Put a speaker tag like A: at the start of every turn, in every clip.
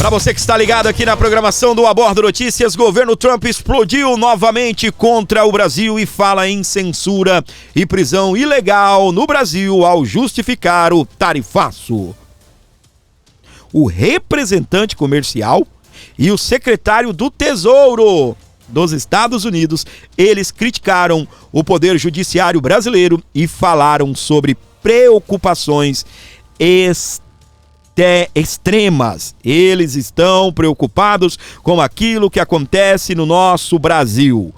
A: Para você que está ligado aqui na programação do Abordo Notícias, governo Trump explodiu novamente contra o Brasil e fala em censura e prisão ilegal no Brasil ao justificar o tarifaço. O representante comercial e o secretário do Tesouro dos Estados Unidos, eles criticaram o poder judiciário brasileiro e falaram sobre preocupações extremas. Eles estão preocupados com aquilo que acontece no nosso Brasil.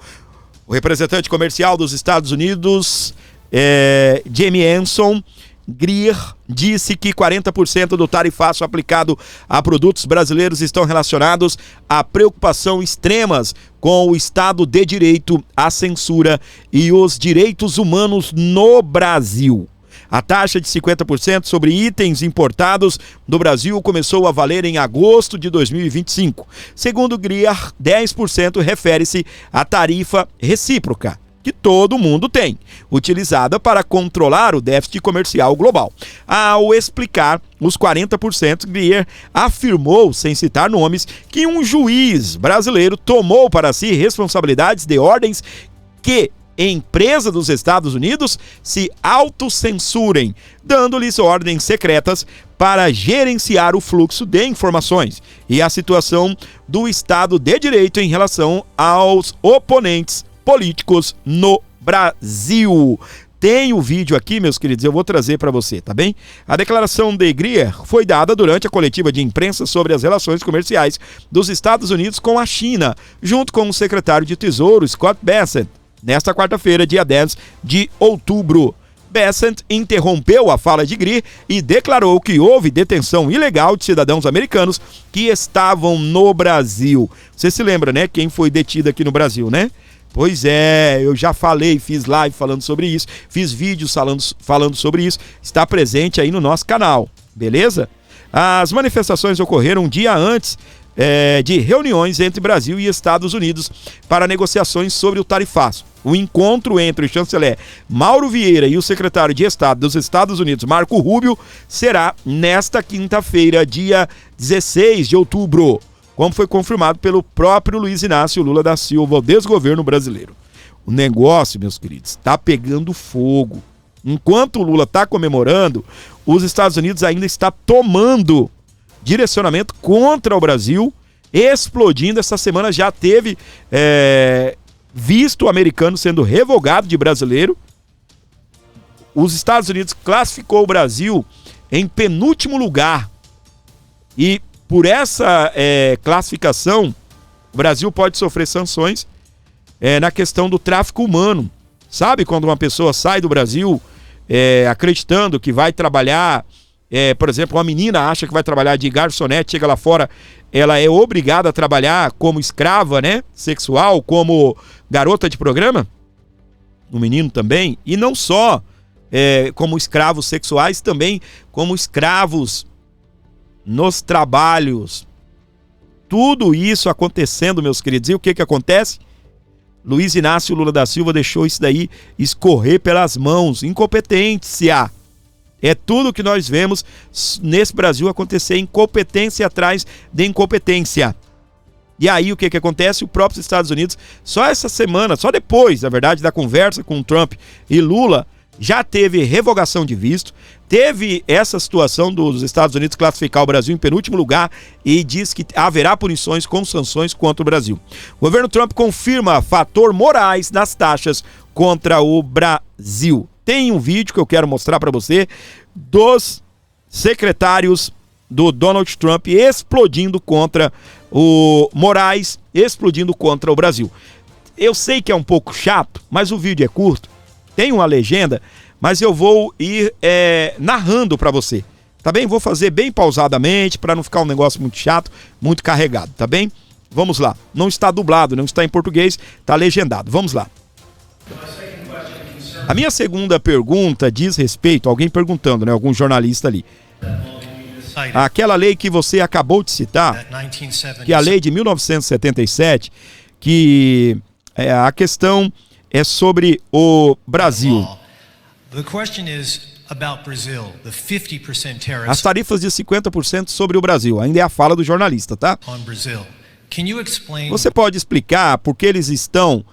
A: O representante comercial dos Estados Unidos, Jamie Anson Greer, disse que 40% do tarifaço aplicado a produtos brasileiros estão relacionados a preocupação extremas com o Estado de Direito, a censura e os direitos humanos no Brasil. A taxa de 50% sobre itens importados do Brasil começou a valer em agosto de 2025. Segundo Greer, 10% refere-se à tarifa recíproca, que todo mundo tem, utilizada para controlar o déficit comercial global. Ao explicar os 40%, Greer afirmou, sem citar nomes, que um juiz brasileiro tomou para si responsabilidades de ordens que empresas dos Estados Unidos se autocensurem, dando-lhes ordens secretas para gerenciar o fluxo de informações e a situação do Estado de Direito em relação aos oponentes políticos no Brasil. Tem o vídeo aqui, meus queridos, eu vou trazer para você, tá bem? A declaração de Greer foi dada durante a coletiva de imprensa sobre as relações comerciais dos Estados Unidos com a China, junto com o secretário de Tesouro, Scott Bessent, nesta quarta-feira, dia 10 de outubro. Bessent interrompeu a fala de Greer e declarou que houve detenção ilegal de cidadãos americanos que estavam no Brasil. Você se lembra, né? Quem foi detido aqui no Brasil, né? Pois é, eu já falei, fiz live falando sobre isso, fiz vídeos falando sobre isso, está presente aí no nosso canal, beleza? As manifestações ocorreram um dia antes de reuniões entre Brasil e Estados Unidos para negociações sobre o tarifaço. O encontro entre o chanceler Mauro Vieira e o secretário de Estado dos Estados Unidos, Marco Rubio, será nesta quinta-feira, dia 16 de outubro, como foi confirmado pelo próprio Luiz Inácio Lula da Silva, o desgoverno brasileiro. O negócio, meus queridos, está pegando fogo. Enquanto o Lula está comemorando, os Estados Unidos ainda está tomando direcionamento contra o Brasil, explodindo. Essa semana já teve visto americano sendo revogado de brasileiro. Os Estados Unidos classificou o Brasil em penúltimo lugar. E por essa classificação, o Brasil pode sofrer sanções na questão do tráfico humano. Sabe quando uma pessoa sai do Brasil acreditando que vai trabalhar, por exemplo, uma menina acha que vai trabalhar de garçonete, chega lá fora, ela é obrigada a trabalhar como escrava, né, sexual, como garota de programa? O menino também, e não só como escravos sexuais, também como escravos nos trabalhos. Tudo isso acontecendo, meus queridos. E o que acontece? Luiz Inácio Lula da Silva deixou isso daí escorrer pelas mãos. Incompetência. É tudo que nós vemos nesse Brasil acontecer, incompetência atrás de incompetência. E aí o que acontece? O próprio Estados Unidos, só essa semana, só depois, na verdade, da conversa com Trump e Lula, já teve revogação de visto, teve essa situação dos Estados Unidos classificar o Brasil em penúltimo lugar e diz que haverá punições com sanções contra o Brasil. O governo Trump confirma fator morais nas taxas contra o Brasil. Tem um vídeo que eu quero mostrar para você dos secretários do Donald Trump explodindo contra o Moraes, explodindo contra o Brasil. Eu sei que é um pouco chato, mas o vídeo é curto. Tem uma legenda, mas eu vou ir narrando para você, tá bem? Vou fazer bem pausadamente para não ficar um negócio muito chato, muito carregado, tá bem? Vamos lá. Não está dublado, não está em português, está legendado. Vamos lá. A minha segunda pergunta diz respeito, alguém perguntando, né? Algum jornalista ali. Aquela lei que você acabou de citar, que é a lei de 1977, que a questão é sobre o Brasil.
B: about Brazil, the 50% tariffs
A: As tarifas de 50% sobre o Brasil. Ainda é a fala do jornalista, tá?
B: on Brazil. Can you explain
A: Você pode explicar por que eles estão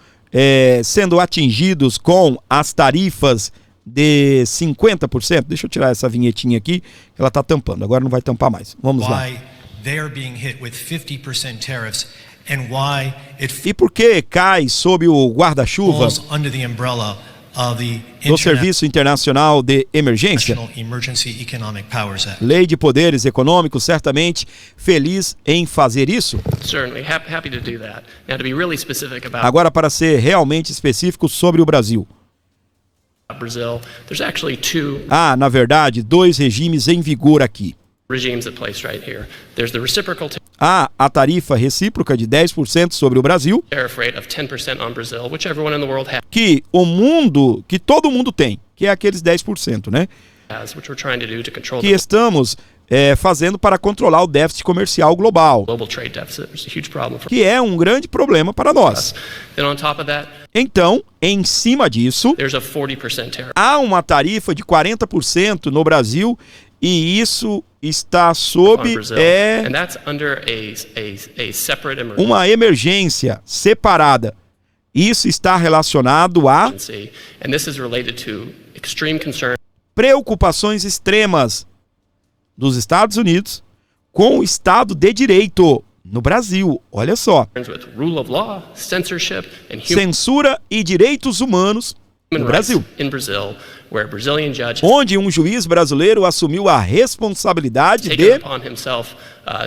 A: sendo atingidos com as tarifas de 50%? Deixa eu tirar essa vinhetinha aqui, que ela tá tampando. Agora não vai tampar mais. Vamos lá.
B: why they are being hit with 50% tariffs and why it
A: E por que cai sob o guarda-chuva
B: falls under the umbrella of the
A: do Serviço Internacional de Emergência?
B: International Emergency Economic Powers Act?
A: Lei de Poderes Econômicos, certamente feliz em fazer isso.
C: Certainly, happy to do that. Now, to be really specific about
A: Agora, para ser realmente específico sobre o Brasil.
C: Brazil, there's actually two
A: Há, na verdade, dois regimes em vigor aqui.
C: regimes at place right here. There's the reciprocal
A: Há a tarifa recíproca de 10% sobre o Brasil,
C: tariff rate of 10% on Brazil, which everyone in the world
A: que todo mundo tem, que é aqueles 10%, né?
C: has, which we're trying to do to control
A: Que
C: the
A: estamos fazendo para controlar o déficit comercial global,
C: global trade deficit. It's a huge problem for
A: que é um grande problema para nós.
C: us. Then on top of that,
A: Então, em cima disso,
C: there's a 40% tariff
A: há uma tarifa de 40% no Brasil e isso está
C: on
A: sob
C: Brazil, and that's under a separate
A: uma emergência separada. Isso está relacionado a
C: emergency, and this is related to extreme concern
A: preocupações extremas dos Estados Unidos com o Estado de Direito no Brasil. Olha só,
C: with rule of law, censorship, and
A: censura e direitos humanos no
C: human
A: Brasil,
C: rights in Brazil, where a Brazilian judge
A: onde um juiz brasileiro assumiu a responsabilidade
C: taken
A: de
C: upon himself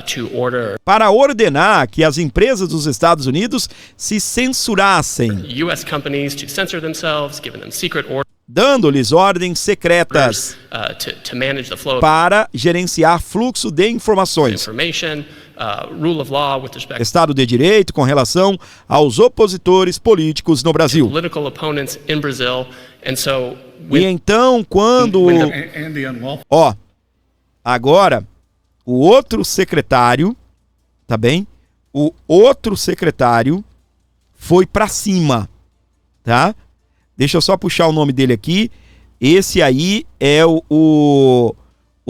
C: to order
A: para ordenar que as empresas dos Estados Unidos se censurassem,
C: U.S. companies to censor themselves, giving them secret orders
A: dando-lhes ordens secretas
C: to manage the flow of
A: para gerenciar fluxo de informações.
C: information, rule of law with respect to
A: Estado de Direito com relação aos opositores políticos no Brasil.
C: political opponents in Brazil. And so,
A: E então, quando...
D: And the unlawful
A: Ó, agora, o outro secretário, tá bem? O outro secretário foi pra cima, tá? Deixa eu só puxar o nome dele aqui. Esse aí é o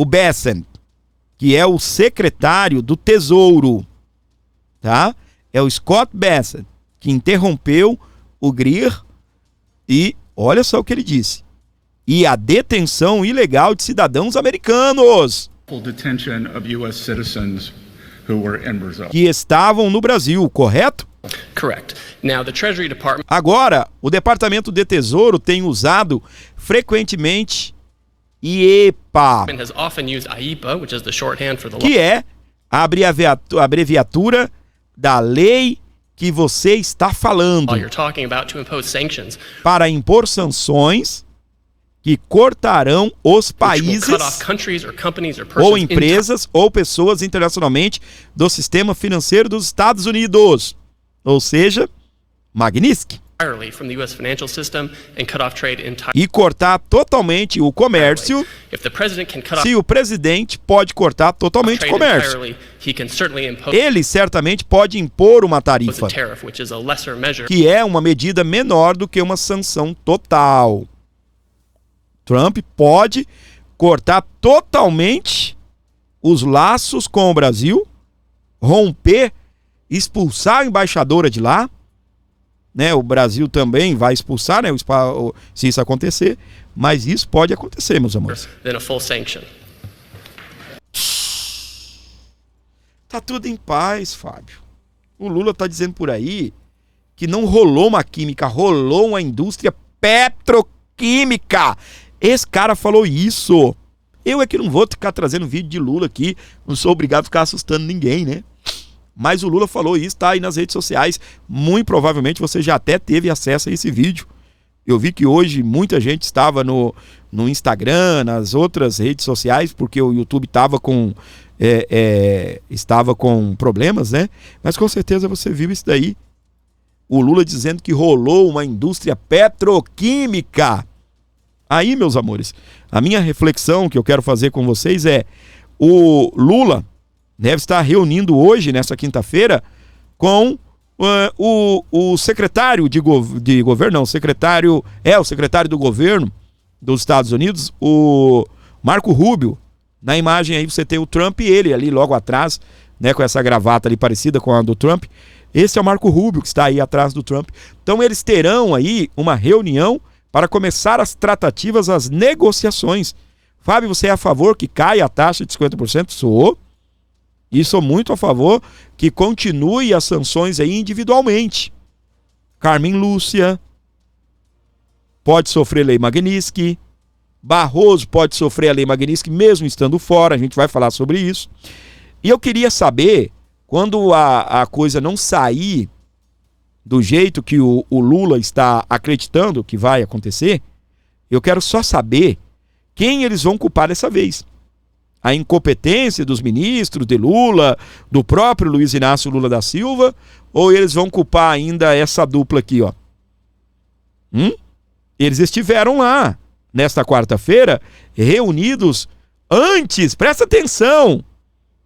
A: Bessent, que é o secretário do Tesouro, tá? É o Scott Bessent, que interrompeu o Greer e olha só o que ele disse. E a detenção ilegal de cidadãos americanos
D: detention of U.S. citizens who were in Brazil.
A: que estavam no Brasil, correto?
C: correct. Now, the Treasury Department
A: Agora, o Departamento de Tesouro tem usado frequentemente IEPA,
C: has often used IEPA, which is the shorthand for the law
A: que é a abreviatura da lei que você está falando,
C: you're talking about to impose sanctions,
A: para impor sanções que cortarão os
C: which will
A: países
C: cut off countries or companies or
A: ou
C: persons
A: empresas ou pessoas internacionalmente do sistema financeiro dos Estados Unidos. Ou seja, Magnitsky.
C: entirely from the U.S. financial system and cut off trade entirely.
A: E cortar totalmente o comércio.
C: If the president can cut off
A: Se o presidente pode cortar totalmente o
C: trade
A: comércio,
C: entirely, he can certainly impose
A: ele certamente pode impor uma
C: a
A: tarifa,
C: tariff, which is a lesser measure
A: que é uma medida menor do que uma sanção total. Trump pode cortar totalmente os laços com o Brasil, romper, expulsar a embaixadora de lá, né? O Brasil também vai expulsar, né? Se isso acontecer, mas isso pode acontecer, meus amores.
C: than a full sanction.
A: Tá tudo em paz, Fábio. O Lula tá dizendo por aí que não rolou uma química, rolou uma indústria petroquímica. Esse cara falou isso. Eu é que não vou ficar trazendo vídeo de Lula aqui, não sou obrigado a ficar assustando ninguém, né? Mas o Lula falou isso, tá aí nas redes sociais. Muito provavelmente você já até teve acesso a esse vídeo. Eu vi que hoje muita gente estava no Instagram, nas outras redes sociais, porque o YouTube estava com problemas, né? Mas com certeza você viu isso daí. O Lula dizendo que rolou uma indústria petroquímica. Aí, meus amores, a minha reflexão que eu quero fazer com vocês é: o Lula deve estar reunindo hoje, nessa quinta-feira, com o secretário de governo, não, o secretário do governo dos Estados Unidos, o Marco Rubio. Na imagem aí você tem o Trump e ele ali logo atrás, né, com essa gravata ali parecida com a do Trump. Esse é o Marco Rubio que está aí atrás do Trump. Então eles terão aí uma reunião para começar as tratativas, as negociações. Fábio, você é a favor que caia a taxa de 50%? Sou. E sou muito a favor que continue as sanções aí individualmente. Carmen Lúcia pode sofrer lei Magnitsky. Barroso pode sofrer a lei Magnitsky mesmo estando fora, a gente vai falar sobre isso. E eu queria saber, quando a coisa não sair do jeito que o Lula está acreditando que vai acontecer, eu quero só saber quem eles vão culpar dessa vez. A incompetência dos ministros, de Lula, do próprio Luiz Inácio Lula da Silva, ou eles vão culpar ainda essa dupla aqui, ó? Eles estiveram lá nesta quarta-feira, reunidos antes, presta atenção,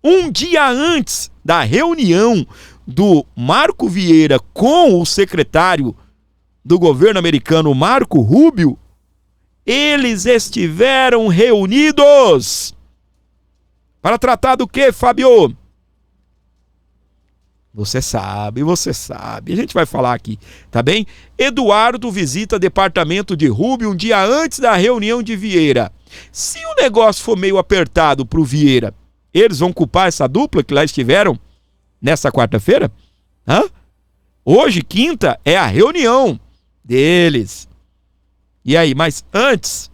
A: um dia antes da reunião do Marco Vieira com o secretário do governo americano, Marco Rubio, eles estiveram reunidos para tratar do quê, Fábio? Você sabe, a gente vai falar aqui, tá bem? Eduardo visita departamento de Rubio um dia antes da reunião de Vieira. Se o negócio for meio apertado pro Vieira, eles vão culpar essa dupla que lá estiveram nessa quarta-feira? Hoje, quinta, é a reunião deles. E aí, mas antes...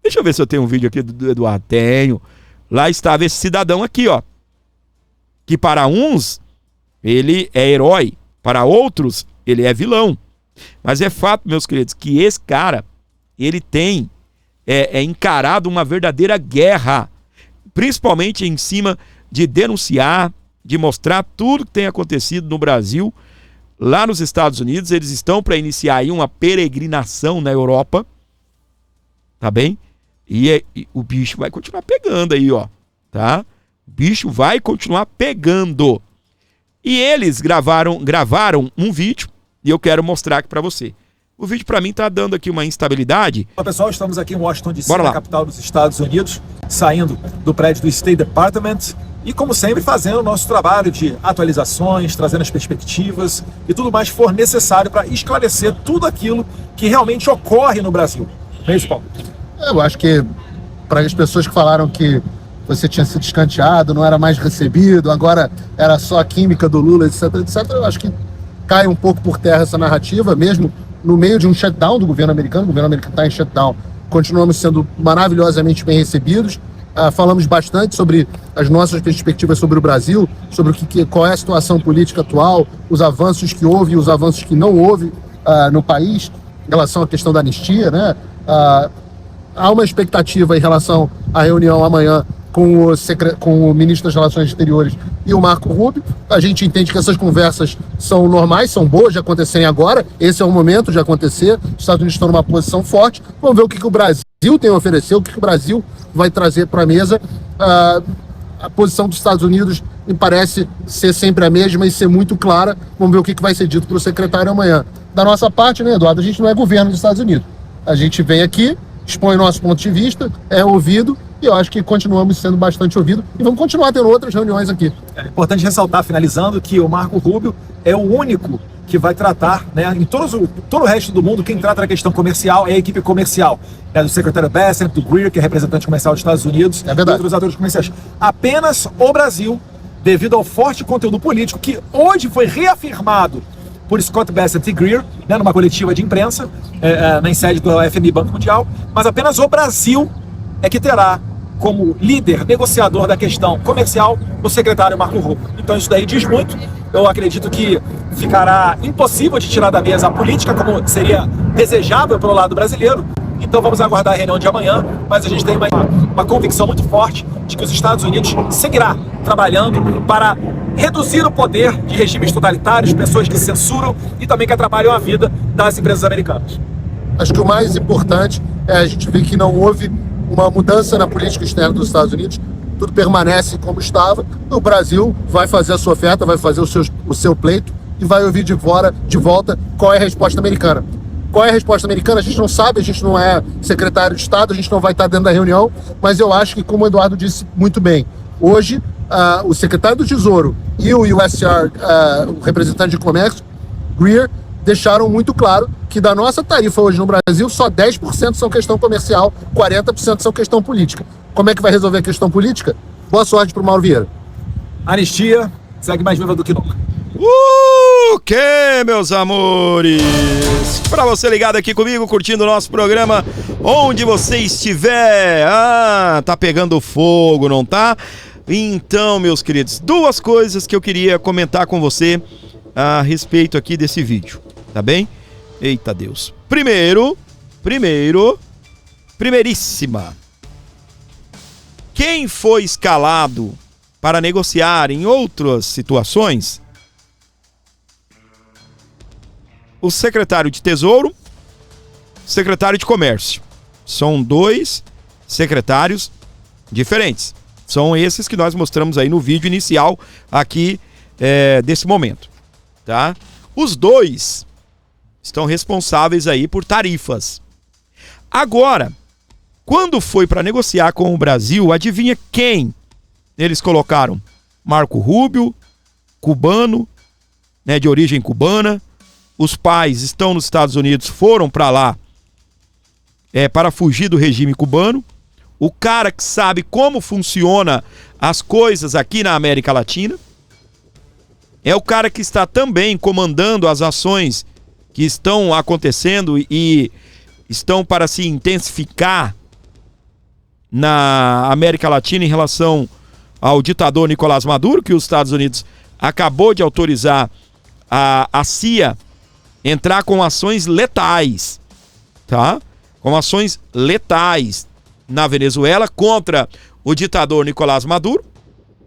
A: Deixa eu ver se eu tenho um vídeo aqui do Eduardo. Tenho. Lá estava esse cidadão aqui, ó. Que para uns, ele é herói. Para outros, ele é vilão. Mas é fato, meus queridos, que esse cara, ele tem encarado uma verdadeira guerra. Principalmente em cima de denunciar, de mostrar tudo que tem acontecido no Brasil. Lá nos Estados Unidos, eles estão para iniciar aí uma peregrinação na Europa. Tá bem? E o bicho vai continuar pegando aí, ó, tá? O bicho vai continuar pegando. E eles gravaram um vídeo e eu quero mostrar aqui pra você. O vídeo pra mim tá dando aqui uma instabilidade.
E: Olá pessoal, estamos aqui em Washington DC, na capital dos Estados Unidos, saindo do prédio do State Department e, como sempre, fazendo o nosso trabalho de atualizações, trazendo as perspectivas e tudo mais que for necessário para esclarecer tudo aquilo que realmente ocorre no Brasil. É isso, Paulo?
F: Eu acho que para as pessoas que falaram que você tinha sido escanteado, não era mais recebido, agora era só a química do Lula, etc, eu acho que cai um pouco por terra essa narrativa, mesmo no meio de um shutdown do governo americano. O governo americano está em shutdown, continuamos sendo maravilhosamente bem recebidos. Falamos bastante sobre as nossas perspectivas sobre o Brasil, sobre qual é a situação política atual, os avanços que houve e os avanços que não houve no país, em relação à questão da anistia, né? Há uma expectativa em relação à reunião amanhã com o ministro das Relações Exteriores e o Marco Rubio. A gente entende que essas conversas são normais, são boas de acontecerem agora. Esse é o momento de acontecer. Os Estados Unidos estão numa posição forte. Vamos ver o que o Brasil tem a oferecer, o que o Brasil vai trazer para a mesa. A posição dos Estados Unidos me parece ser sempre a mesma e ser muito clara. Vamos ver o que vai ser dito para o secretário amanhã. Da nossa parte, né, Eduardo, a gente não é governo dos Estados Unidos. A gente vem aqui, expõe o nosso ponto de vista, é ouvido, e eu acho que continuamos sendo bastante ouvidos e vamos continuar tendo outras reuniões aqui.
E: É importante ressaltar, finalizando, que o Marco Rubio é o único que vai tratar, né, em todo o resto do mundo, quem trata da questão comercial é a equipe comercial, do secretário Bessent, do Greer, que é representante comercial dos Estados Unidos, e outros atores comerciais. Apenas o Brasil, devido ao forte conteúdo político, que hoje foi reafirmado por Scott Bessent e Greer, né, numa coletiva de imprensa, na sede do FMI Banco Mundial, mas apenas o Brasil é que terá como líder, negociador da questão comercial, o secretário Marco Rubio. Então isso daí diz muito. Eu acredito que ficará impossível de tirar da mesa a política, como seria desejável pelo lado brasileiro. Então vamos aguardar a reunião de amanhã, mas a gente tem uma convicção muito forte de que os Estados Unidos seguirá trabalhando para reduzir o poder de regimes totalitários, pessoas que censuram e também que atrapalham a vida das empresas americanas.
F: Acho que o mais importante é a gente ver que não houve uma mudança na política externa dos Estados Unidos, tudo permanece como estava. O Brasil vai fazer a sua oferta, vai fazer o seu pleito e vai ouvir de volta qual é a resposta americana. Qual é a resposta americana? A gente não sabe, a gente não é secretário de Estado, a gente não vai estar dentro da reunião, mas eu acho que, como o Eduardo disse muito bem, hoje o secretário do Tesouro e o USTR, o representante de comércio, Greer, deixaram muito claro que da nossa tarifa hoje no Brasil, só 10% são questão comercial, 40% são questão política. Como é que vai resolver a questão política? Boa sorte para o Mauro Vieira.
E: Anistia segue mais viva do que nunca.
A: O que, meus amores? Para você ligado aqui comigo, curtindo o nosso programa, onde você estiver. Tá pegando fogo, não tá? Então, meus queridos, duas coisas que eu queria comentar com você a respeito aqui desse vídeo, tá bem? Eita Deus. Primeiríssima. Quem foi escalado para negociar em outras situações? O secretário de Tesouro, secretário de Comércio. São dois secretários diferentes. São esses que nós mostramos aí no vídeo inicial aqui desse momento, tá? Os dois estão responsáveis aí por tarifas. Agora, quando foi para negociar com o Brasil, adivinha quem eles colocaram? Marco Rubio, cubano, né, de origem cubana. Os pais estão nos Estados Unidos, foram para lá para fugir do regime cubano. O cara que sabe como funciona as coisas aqui na América Latina. É o cara que está também comandando as ações que estão acontecendo e estão para se intensificar na América Latina em relação ao ditador Nicolás Maduro, que os Estados Unidos acabou de autorizar a CIA entrar com ações letais, tá? Com ações letais na Venezuela contra o ditador Nicolás Maduro.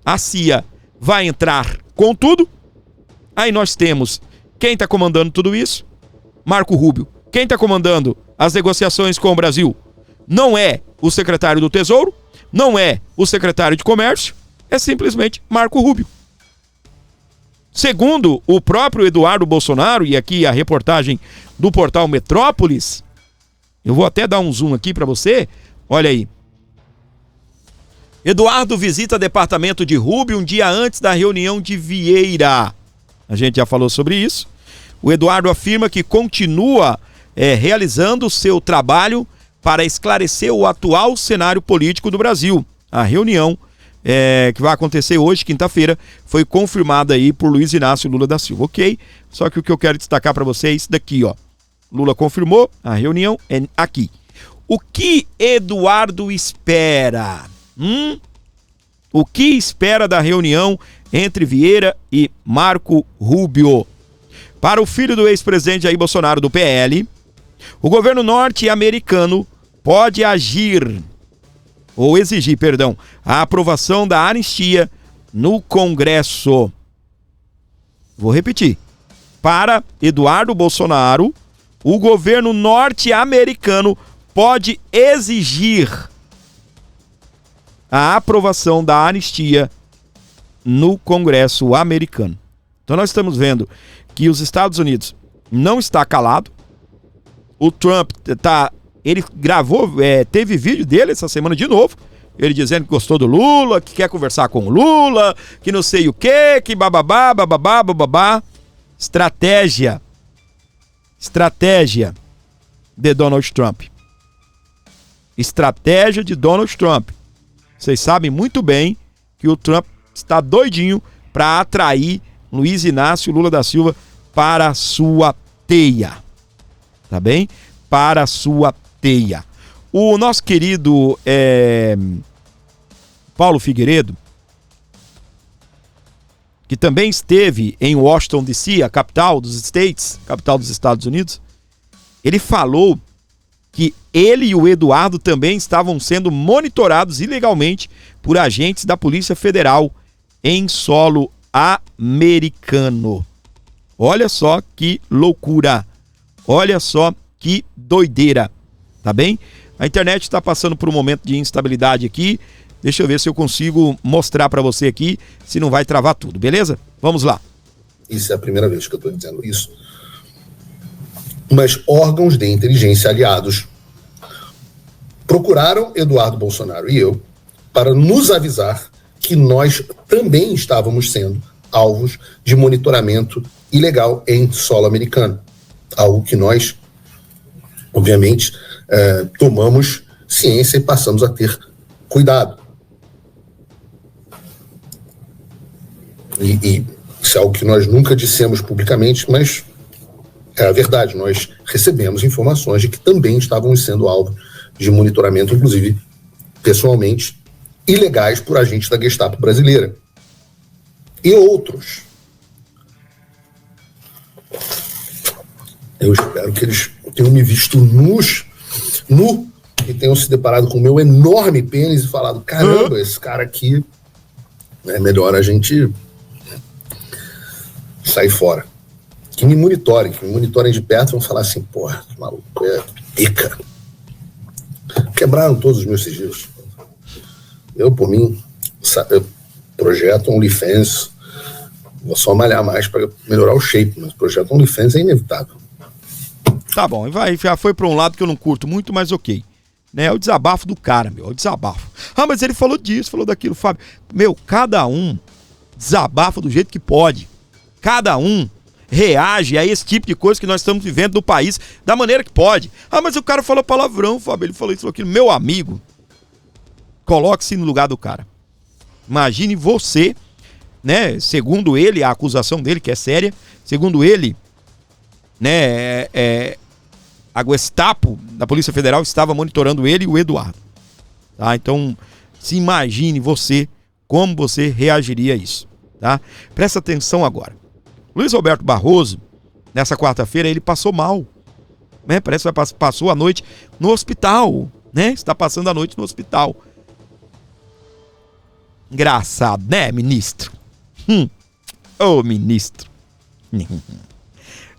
A: A CIA vai entrar com tudo. Aí nós temos quem está comandando tudo isso? Marco Rubio. Quem está comandando as negociações com o Brasil? Não é o secretário do Tesouro, não é o secretário de Comércio, é simplesmente Marco Rubio. Segundo o próprio Eduardo Bolsonaro, e aqui a reportagem do portal Metrópolis, eu vou até dar um zoom aqui para você, olha aí. Eduardo visita departamento de Rubio um dia antes da reunião de Vieira. A gente já falou sobre isso. O Eduardo afirma que continua realizando o seu trabalho para esclarecer o atual cenário político do Brasil. A reunião que vai acontecer hoje, quinta-feira, foi confirmada aí por Luiz Inácio Lula da Silva, ok? Só que o que eu quero destacar para vocês é isso daqui, ó. Lula confirmou, a reunião é aqui. O que Eduardo espera? O que espera da reunião entre Vieira e Marco Rubio? Para o filho do ex-presidente Jair Bolsonaro do PL, o governo norte-americano pode exigir, a aprovação da anistia no Congresso. Vou repetir. Para Eduardo Bolsonaro, o governo norte-americano pode exigir a aprovação da anistia no Congresso americano. Então nós estamos vendo que os Estados Unidos não está calado. O Trump ele gravou, teve vídeo dele essa semana de novo, ele dizendo que gostou do Lula, que quer conversar com o Lula, que não sei o quê, que bababá, bababá, bababá. Estratégia de Donald Trump. Estratégia de Donald Trump. Vocês sabem muito bem que o Trump está doidinho para atrair Luiz Inácio Lula da Silva para a sua teia. Tá bem? Para a sua teia. O nosso querido Paulo Figueiredo, que também esteve em Washington, D.C., a capital dos States, capital dos Estados Unidos, ele falou que ele e o Eduardo também estavam sendo monitorados ilegalmente por agentes da Polícia Federal em solo americano. Olha só que loucura. Olha só que doideira. Tá bem? A internet está passando por um momento de instabilidade aqui. Deixa eu ver se eu consigo mostrar para você aqui, se não vai travar tudo, beleza? Vamos lá.
G: Isso é a primeira vez que eu estou dizendo isso.
F: mas órgãos de inteligência aliados procuraram Eduardo Bolsonaro e eu para nos avisar que nós também estávamos sendo alvos de monitoramento ilegal em solo americano. Algo que nós, obviamente, tomamos ciência e passamos a ter cuidado. E isso é algo que nós nunca dissemos publicamente, mas é a verdade. Nós recebemos informações de que também estávamos sendo alvo de monitoramento, inclusive pessoalmente, ilegais por agentes da Gestapo brasileira. E outros. Eu espero que eles tenham me visto nu, e tenham se deparado com o meu enorme pênis e falado, caramba, esse cara aqui, é melhor a gente sair fora. Que me monitorem de perto, vão falar assim, porra, que maluco, é pica. Quebraram todos os meus sigilos. Eu, por mim, projeto OnlyFans, vou só malhar mais para melhorar o shape, mas o projeto OnlyFans é inevitável.
A: Tá bom, já foi pra um lado que eu não curto muito, mas ok. Né, é o desabafo do cara, meu, é o desabafo. Ah, mas ele falou disso, falou daquilo, Fábio. Meu, cada um desabafa do jeito que pode. Cada um reage a esse tipo de coisa que nós estamos vivendo no país da maneira que pode. Ah, mas o cara falou palavrão, Fábio, ele falou isso, falou aquilo. Meu amigo, coloque-se no lugar do cara. Imagine você, né, segundo ele, a acusação dele, que é séria, segundo ele, né, a Gestapo da Polícia Federal estava monitorando ele e o Eduardo. Tá? Então, se imagine você, como você reagiria a isso. Tá? Presta atenção agora. Luiz Roberto Barroso, nessa quarta-feira, ele passou mal. Né? Parece que passou a noite no hospital. Né? Está passando a noite no hospital. Engraçado, né, ministro? Ô, ministro.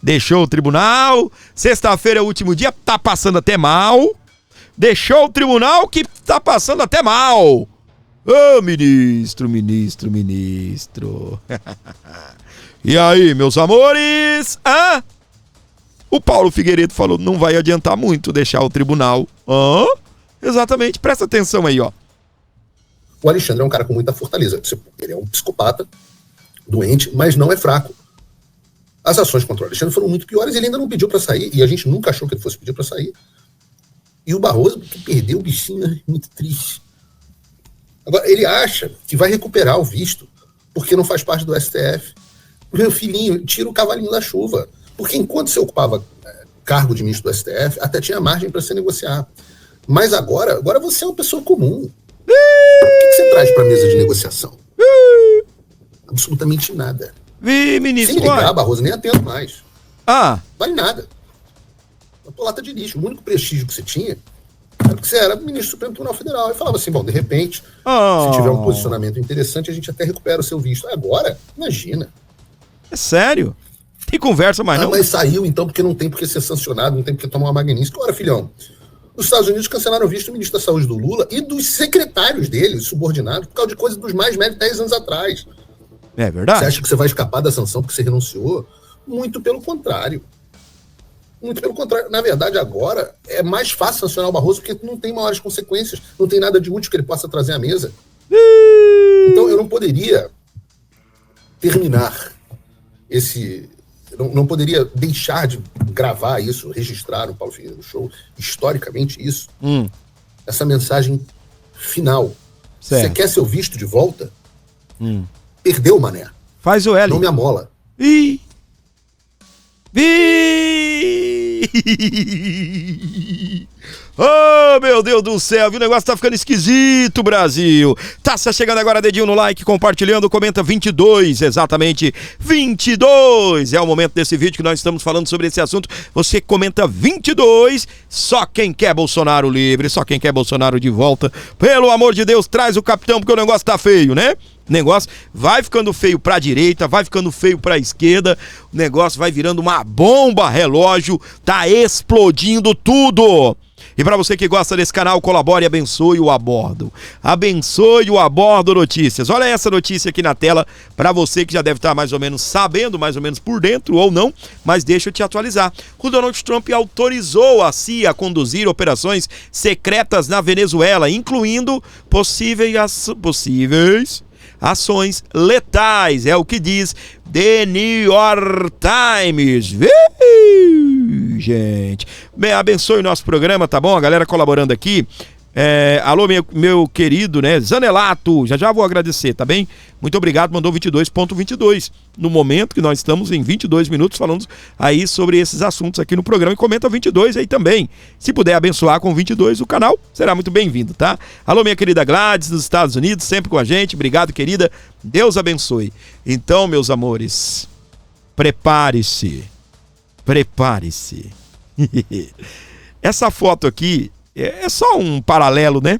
A: Deixou o tribunal, sexta-feira é o último dia, tá passando até mal. Deixou o tribunal que tá passando até mal. Ô, ministro. E aí, meus amores? O Paulo Figueiredo falou, não vai adiantar muito deixar o tribunal. Exatamente, presta atenção aí, ó.
F: O Alexandre é um cara com muita fortaleza. Ele é um psicopata, doente, mas não é fraco. As ações contra o Alexandre foram muito piores e ele ainda não pediu para sair. E a gente nunca achou que ele fosse pedir para sair. E o Barroso, que perdeu o bichinho, é muito triste. Agora, ele acha que vai recuperar o visto porque não faz parte do STF. Meu filhinho, tira o cavalinho da chuva. Porque enquanto você ocupava cargo de ministro do STF, até tinha margem para se negociar. Mas agora você é uma pessoa comum. O que você traz para a mesa de negociação? Absolutamente nada.
A: Ministro,
F: se me ligar, Barroso, nem atendo mais.
A: Vale
F: nada. Uma lata de lixo. O único prestígio que você tinha era porque você era ministro do Supremo Tribunal Federal. E falava assim, bom, de repente, se tiver um posicionamento interessante, a gente até recupera o seu visto. Agora, imagina.
A: É sério? Tem conversa mais não?
F: Mas saiu então porque não tem porque ser sancionado, não tem porque tomar uma magnífica. Ora, filhão, os Estados Unidos cancelaram o visto do ministro da Saúde do Lula e dos secretários dele, subordinados, por causa de coisa dos mais velhos 10 anos atrás.
A: É verdade.
F: Você acha que você vai escapar da sanção porque você renunciou? Muito pelo contrário. Muito pelo contrário. Na verdade, agora é mais fácil sancionar o Barroso porque não tem maiores consequências, não tem nada de útil que ele possa trazer à mesa. Então eu não poderia terminar esse... Não poderia deixar de gravar isso, registrar no Paulo Figueiredo Show, historicamente isso. Essa mensagem final.
A: Certo.
F: Você quer seu visto de volta? Perdeu, mané.
A: Faz o L.
F: Não me amola.
A: Oh, meu Deus do céu, viu? O negócio tá ficando esquisito, Brasil. Tá chegando agora, dedinho no like, compartilhando, comenta 22, exatamente 22. É o momento desse vídeo que nós estamos falando sobre esse assunto. Você comenta 22, só quem quer Bolsonaro livre, só quem quer Bolsonaro de volta. Pelo amor de Deus, traz o capitão, porque o negócio tá feio, né? O negócio vai ficando feio pra direita, vai ficando feio pra esquerda, o negócio vai virando uma bomba relógio, tá explodindo tudo. E para você que gosta desse canal, colabore e abençoe o Abordo. Abençoe o Abordo Notícias. Olha essa notícia aqui na tela para você que já deve estar mais ou menos sabendo, mais ou menos por dentro ou não, mas deixa eu te atualizar. O Donald Trump autorizou a CIA a conduzir operações secretas na Venezuela, incluindo possíveis ações letais, é o que diz The New York Times. Gente, bem, abençoe o nosso programa, tá bom? A galera colaborando aqui. Alô, meu querido, né, Zanelato, já vou agradecer, tá bem? Muito obrigado, mandou 22.22, no momento que nós estamos em 22 minutos falando aí sobre esses assuntos aqui no programa, e comenta 22 aí também. Se puder abençoar com 22 o canal, será muito bem-vindo, tá? Alô, minha querida Gladys, dos Estados Unidos, sempre com a gente, obrigado, querida, Deus abençoe. Então, meus amores, prepare-se. Essa foto aqui é só um paralelo, né?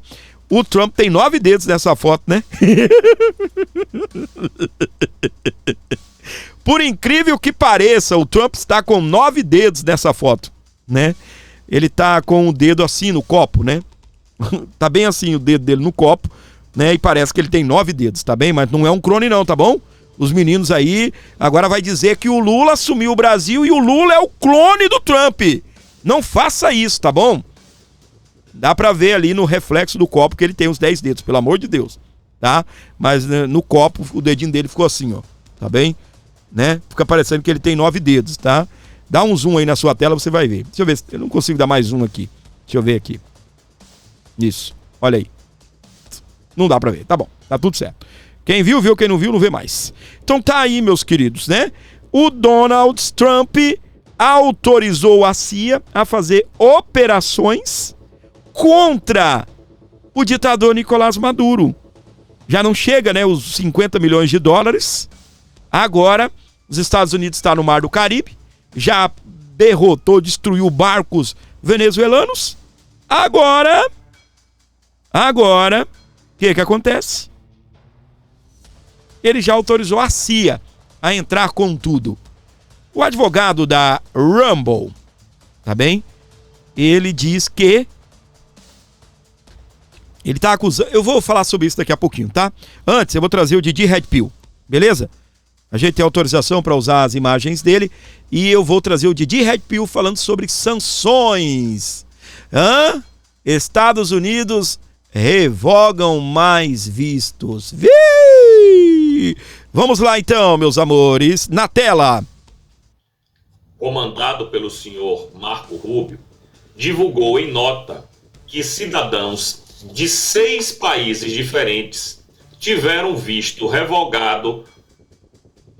A: O Trump tem 9 dedos nessa foto, né? Por incrível que pareça, o Trump está com 9 dedos nessa foto, né? Ele tá com o dedo assim no copo, né? Tá bem assim o dedo dele no copo, né? E parece que ele tem 9 dedos, tá bem? Mas não é um clone não, tá bom? Os meninos aí agora vai dizer que o Lula assumiu o Brasil e o Lula é o clone do Trump. Não faça isso, tá bom? Dá pra ver ali no reflexo do copo que ele tem os 10 dedos, pelo amor de Deus, tá? Mas no copo o dedinho dele ficou assim, ó, tá bem? Né? Fica parecendo que ele tem 9 dedos, tá? Dá um zoom aí na sua tela, você vai ver. Deixa eu ver, eu não consigo dar mais zoom aqui. Deixa eu ver aqui. Isso, olha aí. Não dá pra ver, tá bom, tá tudo certo. Quem viu, viu, quem não viu, não vê mais. Então tá aí, meus queridos, né? O Donald Trump autorizou a CIA a fazer operações contra o ditador Nicolás Maduro. Já não chega, né, os 50 milhões de dólares. Agora, os Estados Unidos estão no Mar do Caribe, já derrotou, destruiu barcos venezuelanos. Agora, o que acontece? Ele já autorizou a CIA a entrar com tudo. O advogado da Rumble, tá bem? Ele diz que ele tá acusando... Eu vou falar sobre isso daqui a pouquinho, tá? Antes, eu vou trazer o Didi Red Pill, beleza? A gente tem autorização para usar as imagens dele e eu vou trazer o Didi Red Pill falando sobre sanções. Estados Unidos revogam mais vistos. Vamos lá então, meus amores, na tela.
G: Comandado pelo senhor Marco Rubio, divulgou em nota que cidadãos de 6 países diferentes tiveram visto revogado.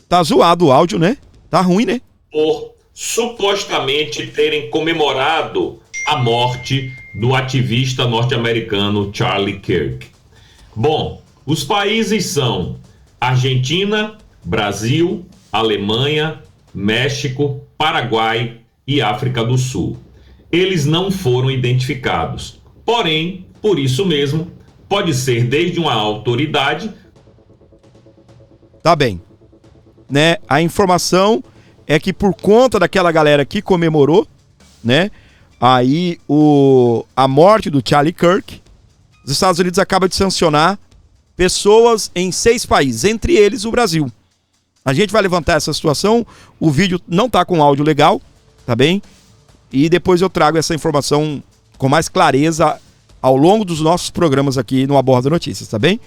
A: Tá zoado o áudio, né? Tá ruim, né?
G: Por supostamente terem comemorado a morte do ativista norte-americano Charlie Kirk. Bom, os países são Argentina, Brasil, Alemanha, México, Paraguai e África do Sul. Eles não foram identificados. Porém, por isso mesmo, pode ser desde uma autoridade...
A: Tá bem. Né? A informação é que por conta daquela galera que comemorou, né? Aí a morte do Charlie Kirk, os Estados Unidos acabam de sancionar pessoas em 6 países, entre eles o Brasil. A gente vai levantar essa situação, o vídeo não tá com áudio legal, tá bem? E depois eu trago essa informação com mais clareza ao longo dos nossos programas aqui no Aborda Notícias, tá bem?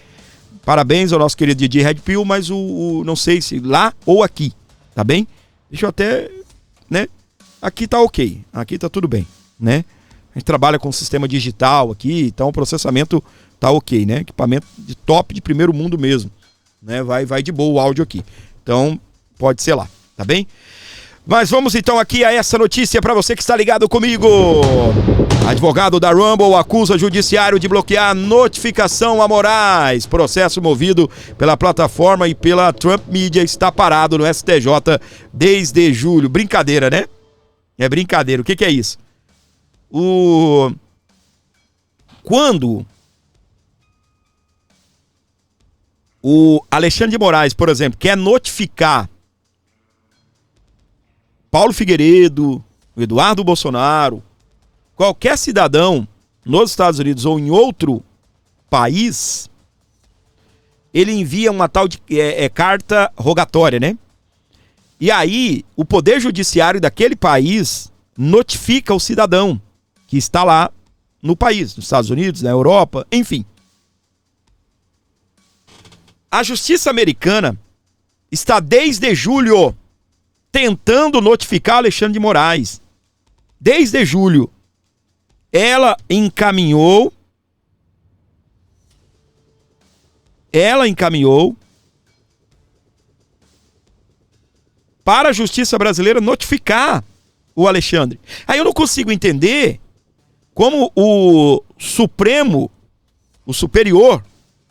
A: Parabéns ao nosso querido Didi Red Pill, mas não sei se lá ou aqui, tá bem? Deixa eu até, né? Aqui tá ok, aqui tá tudo bem, né? A gente trabalha com sistema digital aqui, então o processamento tá ok, né? Equipamento de top de primeiro mundo mesmo, né? Vai de boa o áudio aqui. Então, pode ser lá, tá bem? Mas vamos então aqui a essa notícia para você que está ligado comigo. Advogado da Rumble acusa judiciário de bloquear notificação a Moraes. Processo movido pela plataforma e pela Trump Media está parado no STJ desde julho. Brincadeira, né? É brincadeira. O que é isso? Quando o Alexandre de Moraes, por exemplo, quer notificar Paulo Figueiredo, o Eduardo Bolsonaro, qualquer cidadão nos Estados Unidos ou em outro país, ele envia uma tal de carta rogatória, né? E aí, o Poder Judiciário daquele país notifica o cidadão que está lá no país, nos Estados Unidos, na Europa, enfim. A Justiça Americana está desde julho tentando notificar Alexandre de Moraes. Desde julho. Ela encaminhou para a Justiça Brasileira notificar o Alexandre. Aí eu não consigo entender como o Superior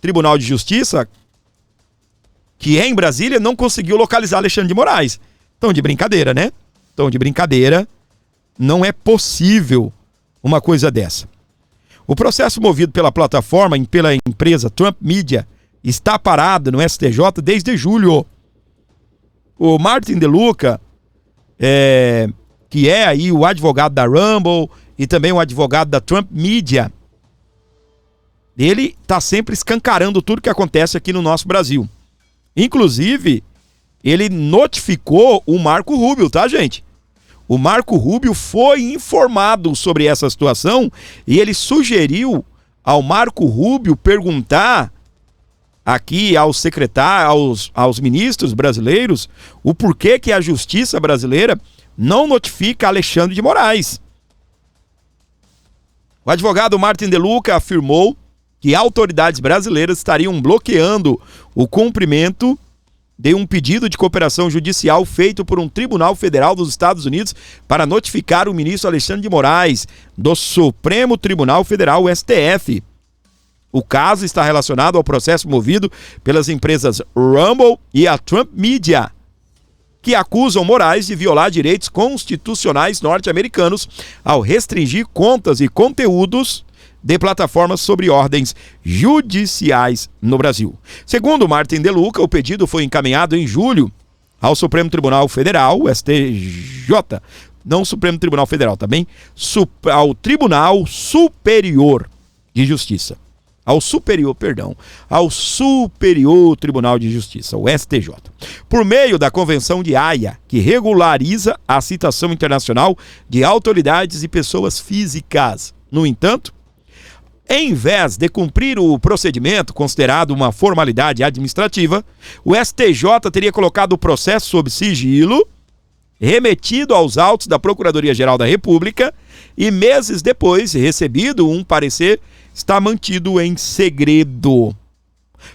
A: Tribunal de Justiça, que é em Brasília, não conseguiu localizar Alexandre de Moraes. Estão de brincadeira, né? Estão de brincadeira. Não é possível uma coisa dessa. O processo movido pela plataforma e pela empresa Trump Media está parado no STJ desde julho. O Martin DeLuca, que é aí o advogado da Rumble e também o advogado da Trump Media, ele está sempre escancarando tudo que acontece aqui no nosso Brasil. Inclusive, ele notificou o Marco Rubio, tá, gente? O Marco Rubio foi informado sobre essa situação e ele sugeriu ao Marco Rubio perguntar aqui aos secretários, aos ministros brasileiros, o porquê que a justiça brasileira não notifica Alexandre de Moraes. O advogado Martin DeLuca afirmou que autoridades brasileiras estariam bloqueando o cumprimento de um pedido de cooperação judicial feito por um tribunal federal dos Estados Unidos para notificar o ministro Alexandre de Moraes do Supremo Tribunal Federal, STF. O caso está relacionado ao processo movido pelas empresas Rumble e a Trump Media, que acusam Moraes de violar direitos constitucionais norte-americanos ao restringir contas e conteúdos de plataformas sobre ordens judiciais no Brasil. Segundo Martin DeLuca, o pedido foi encaminhado em julho ao Supremo Tribunal Federal, STJ, não Supremo Tribunal Federal, também ao Tribunal Superior de Justiça. Ao Superior Tribunal de Justiça, o STJ. Por meio da Convenção de Haia, que regulariza a citação internacional de autoridades e pessoas físicas. No entanto, em vez de cumprir o procedimento considerado uma formalidade administrativa, o STJ teria colocado o processo sob sigilo, remetido aos autos da Procuradoria-Geral da República e, meses depois, recebido um parecer, está mantido em segredo.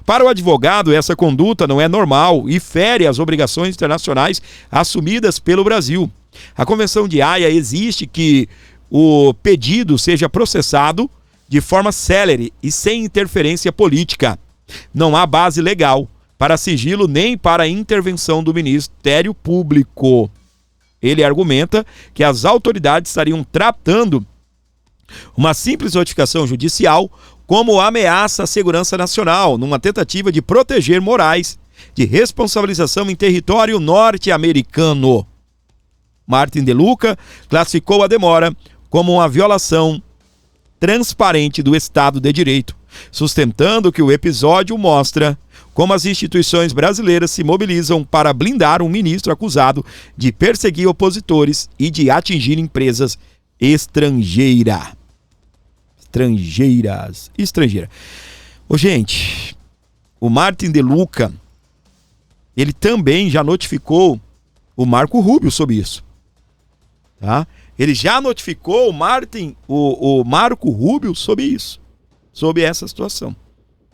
A: Para o advogado, essa conduta não é normal e fere as obrigações internacionais assumidas pelo Brasil. A Convenção de Haia exige que o pedido seja processado de forma célere e sem interferência política. Não há base legal para sigilo nem para intervenção do Ministério Público. Ele argumenta que as autoridades estariam tratando uma simples notificação judicial como ameaça à segurança nacional, numa tentativa de proteger Moraes de responsabilização em território norte-americano. Martin DeLuca classificou a demora como uma violação transparente do Estado de Direito, sustentando que o episódio mostra como as instituições brasileiras se mobilizam para blindar um ministro acusado de perseguir opositores e de atingir empresas estrangeiras. Ô, gente, o Martin DeLuca, ele também já notificou o Marco Rubio sobre isso, tá? Ele já notificou o Marco Rubio sobre isso, sobre essa situação,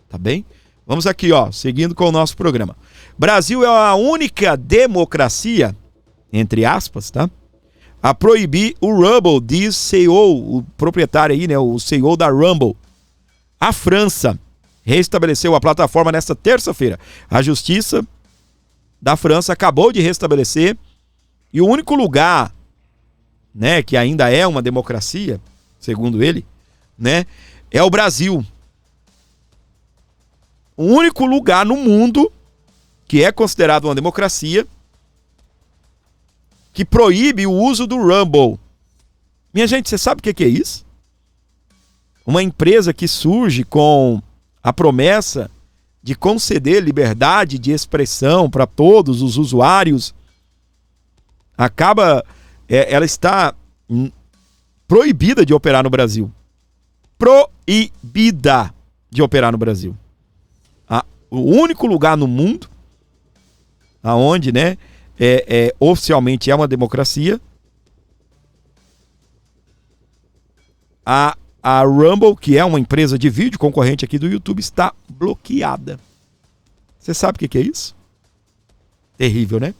A: tá bem? Vamos aqui, ó, seguindo com o nosso programa. Brasil é a única democracia, entre aspas, tá? A proibir o Rumble, diz CEO, o proprietário aí, né, o CEO da Rumble. A França restabeleceu a plataforma nesta terça-feira. A Justiça da França acabou de restabelecer e o único lugar, né, que ainda é uma democracia, segundo ele, né, é o Brasil. O único lugar no mundo que é considerado uma democracia que proíbe o uso do Rumble. Minha gente, você sabe o que é isso? Uma empresa que surge com a promessa de conceder liberdade de expressão para todos os usuários, ela está proibida de operar no Brasil. Proibida de operar no Brasil. O único lugar no mundo aonde, né, oficialmente é uma democracia, a Rumble, que é uma empresa de vídeo concorrente aqui do YouTube, está bloqueada. Você sabe o que é isso? Terrível, né?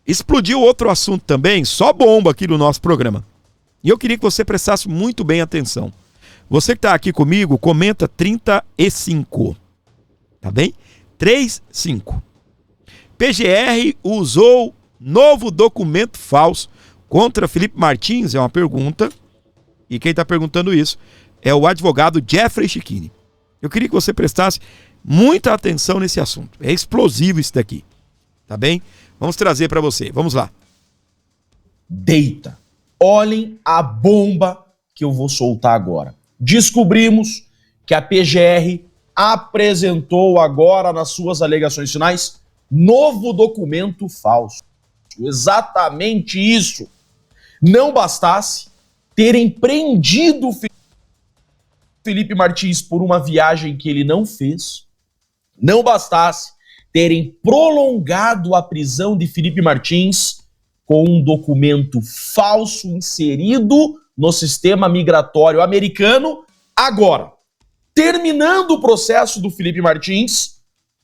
A: Explodiu outro assunto também, só bomba aqui no nosso programa. E eu queria que você prestasse muito bem atenção. Você que está aqui comigo, comenta 35. Tá bem? 35. PGR usou novo documento falso contra Felipe Martins? É uma pergunta. E quem está perguntando isso é o advogado Jeffrey Chiquini. Eu queria que você prestasse muita atenção nesse assunto. É explosivo isso daqui. Tá bem? Vamos trazer para você. Vamos lá.
H: Deita. Olhem a bomba que eu vou soltar agora. Descobrimos que a PGR apresentou agora nas suas alegações finais novo documento falso. Exatamente isso. Não bastasse terem prendido Felipe Martins por uma viagem que ele não fez, não bastasse terem prolongado a prisão de Felipe Martins com um documento falso inserido no sistema migratório americano, agora, terminando o processo do Felipe Martins,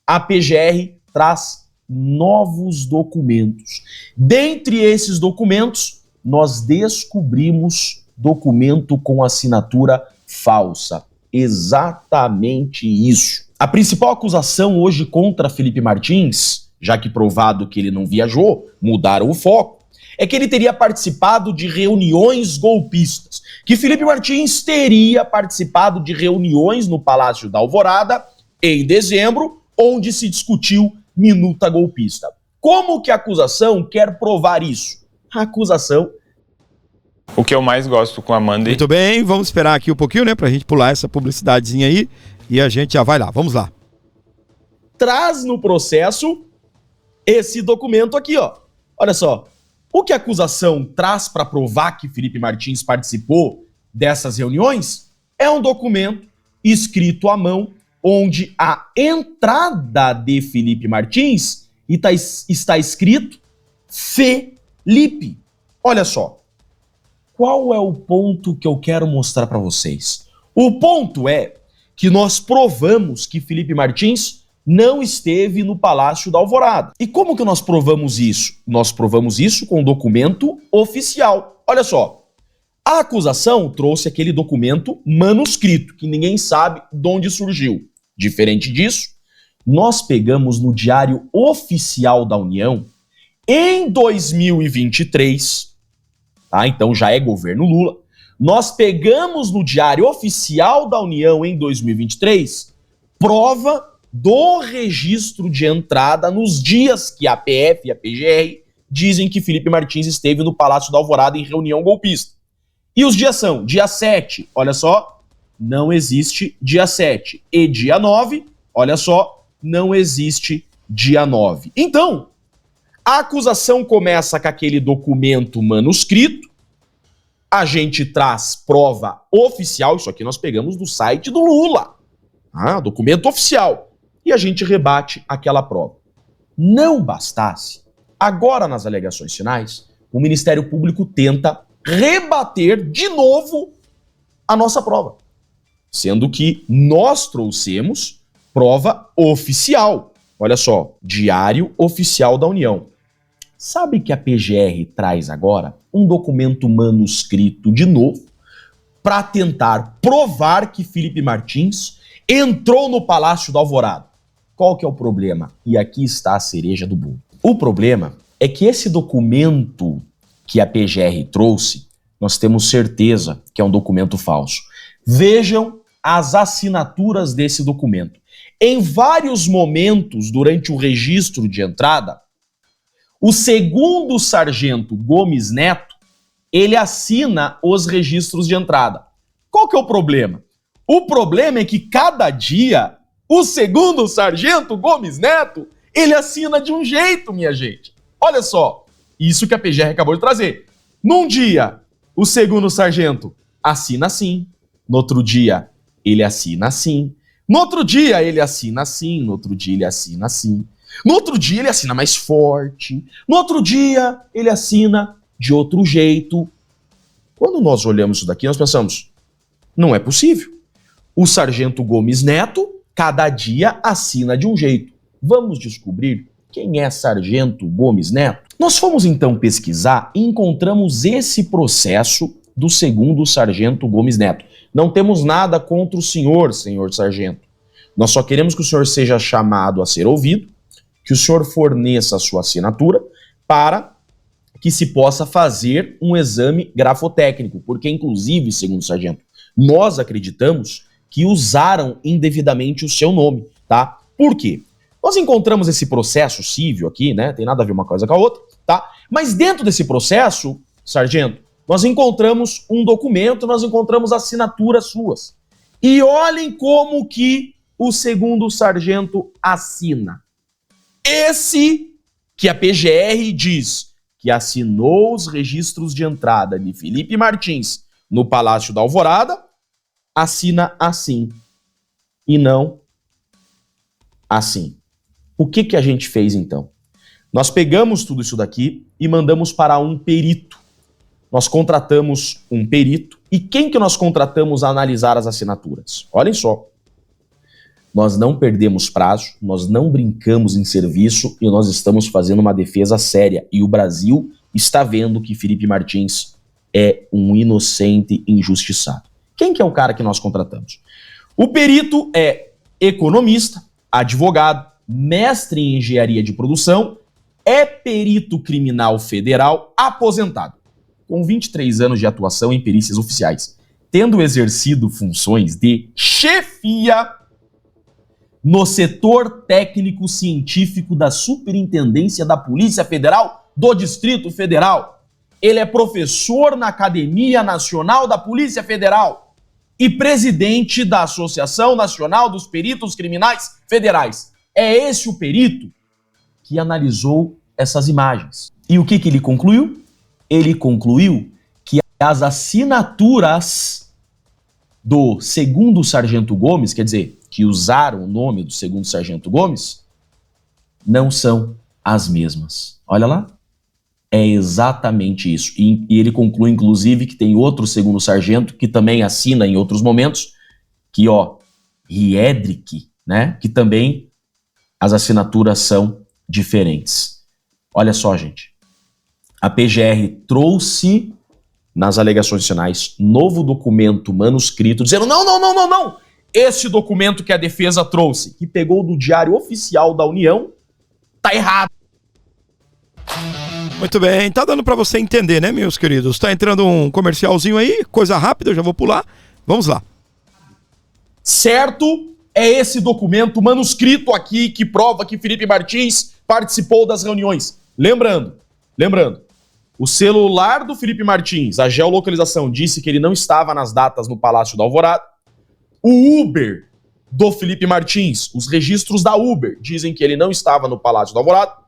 H: a PGR traz novos documentos. Dentre esses documentos, nós descobrimos documento com assinatura falsa. Exatamente isso. A principal acusação hoje contra Felipe Martins, já que provado que ele não viajou, mudaram o foco, é que ele teria participado de reuniões golpistas. Que Felipe Martins teria participado de reuniões no Palácio da Alvorada em dezembro, onde se discutiu minuta golpista. Como que a acusação quer provar isso? A acusação...
I: O que eu mais gosto com a Mandy...
A: Muito bem, vamos esperar aqui um pouquinho, né, pra gente pular essa publicidadezinha aí e a gente já vai lá, vamos lá.
H: Traz no processo esse documento aqui, ó. Olha só, o que a acusação traz para provar que Felipe Martins participou dessas reuniões é um documento escrito à mão, onde a entrada de Felipe Martins está escrito Felipe. Olha só. Qual é o ponto que eu quero mostrar para vocês? O ponto é que nós provamos que Felipe Martins não esteve no Palácio da Alvorada. E como que nós provamos isso? Nós provamos isso com um documento oficial. Olha só, a acusação trouxe aquele documento manuscrito, que ninguém sabe de onde surgiu. Diferente disso, nós pegamos no Diário Oficial da União, em 2023... então já é governo Lula, nós pegamos no Diário Oficial da União em 2023 prova do registro de entrada nos dias que a PF e a PGR dizem que Felipe Martins esteve no Palácio da Alvorada em reunião golpista. E os dias são dia 7, olha só, não existe dia 7. E dia 9, olha só, não existe dia 9. Então, a acusação começa com aquele documento manuscrito, a gente traz prova oficial, isso aqui nós pegamos do site do Lula, documento oficial, e a gente rebate aquela prova. Não bastasse, agora nas alegações finais, o Ministério Público tenta rebater de novo a nossa prova, sendo que nós trouxemos prova oficial. Olha só, Diário Oficial da União. Sabe que a PGR traz agora um documento manuscrito de novo para tentar provar que Felipe Martins entrou no Palácio da Alvorada. Qual que é o problema? E aqui está a cereja do bolo. O problema é que esse documento que a PGR trouxe, nós temos certeza que é um documento falso. Vejam as assinaturas desse documento. Em vários momentos durante o registro de entrada, o segundo sargento Gomes Neto ele assina os registros de entrada. Qual que é o problema? O problema é que cada dia o segundo sargento Gomes Neto, ele assina de um jeito, minha gente. Olha só, isso que a PGR acabou de trazer. Num dia, o segundo sargento assina assim, no outro dia ele assina assim, no outro dia ele assina assim, no outro dia ele assina assim, no outro dia ele assina mais forte, no outro dia ele assina de outro jeito. Quando nós olhamos isso daqui, nós pensamos, não é possível. O sargento Gomes Neto, cada dia assina de um jeito. Vamos descobrir quem é sargento Gomes Neto? Nós fomos então pesquisar e encontramos esse processo do segundo sargento Gomes Neto. Não temos nada contra o senhor sargento. Nós só queremos que o senhor seja chamado a ser ouvido, que o senhor forneça a sua assinatura para que se possa fazer um exame grafotécnico, porque inclusive, segundo sargento, nós acreditamos que usaram indevidamente o seu nome, tá? Por quê? Nós encontramos esse processo civil aqui, né? Tem nada a ver uma coisa com a outra, tá? Mas dentro desse processo, sargento, nós encontramos um documento, nós encontramos assinaturas suas. E olhem como que o segundo sargento assina. Esse que a PGR diz que assinou os registros de entrada de Felipe Martins no Palácio da Alvorada, assina assim e não assim. O que a gente fez então? Nós pegamos tudo isso daqui e mandamos para um perito. Nós contratamos um perito. E quem que nós contratamos a analisar as assinaturas? Olhem só. Nós não perdemos prazo, nós não brincamos em serviço e nós estamos fazendo uma defesa séria. E o Brasil está vendo que Felipe Martins é um inocente injustiçado. Quem que é o cara que nós contratamos? O perito é economista, advogado, mestre em engenharia de produção, é perito criminal federal aposentado, com 23 anos de atuação em perícias oficiais, tendo exercido funções de chefia no setor técnico-científico da Superintendência da Polícia Federal do Distrito Federal. Ele é professor na Academia Nacional da Polícia Federal e presidente da Associação Nacional dos Peritos Criminais Federais. É esse o perito que analisou essas imagens. E o que ele concluiu? Ele concluiu que as assinaturas do segundo sargento Gomes, quer dizer, que usaram o nome do segundo sargento Gomes, não são as mesmas. Olha lá. É exatamente isso. E ele conclui, inclusive, que tem outro segundo sargento que também assina em outros momentos, que, Riedrich, né? Que também as assinaturas são diferentes. Olha só, gente. A PGR trouxe nas alegações finais novo documento manuscrito dizendo não. Esse documento que a defesa trouxe, que pegou do Diário Oficial da União, tá errado.
A: Muito bem, tá dando pra você entender, né, meus queridos? Tá entrando um comercialzinho aí, coisa rápida, eu já vou pular. Vamos lá.
H: Certo, é esse documento manuscrito aqui que prova que Felipe Martins participou das reuniões. Lembrando, o celular do Felipe Martins, a geolocalização disse que ele não estava nas datas no Palácio da Alvorada. O Uber do Felipe Martins, os registros da Uber dizem que ele não estava no Palácio da Alvorada.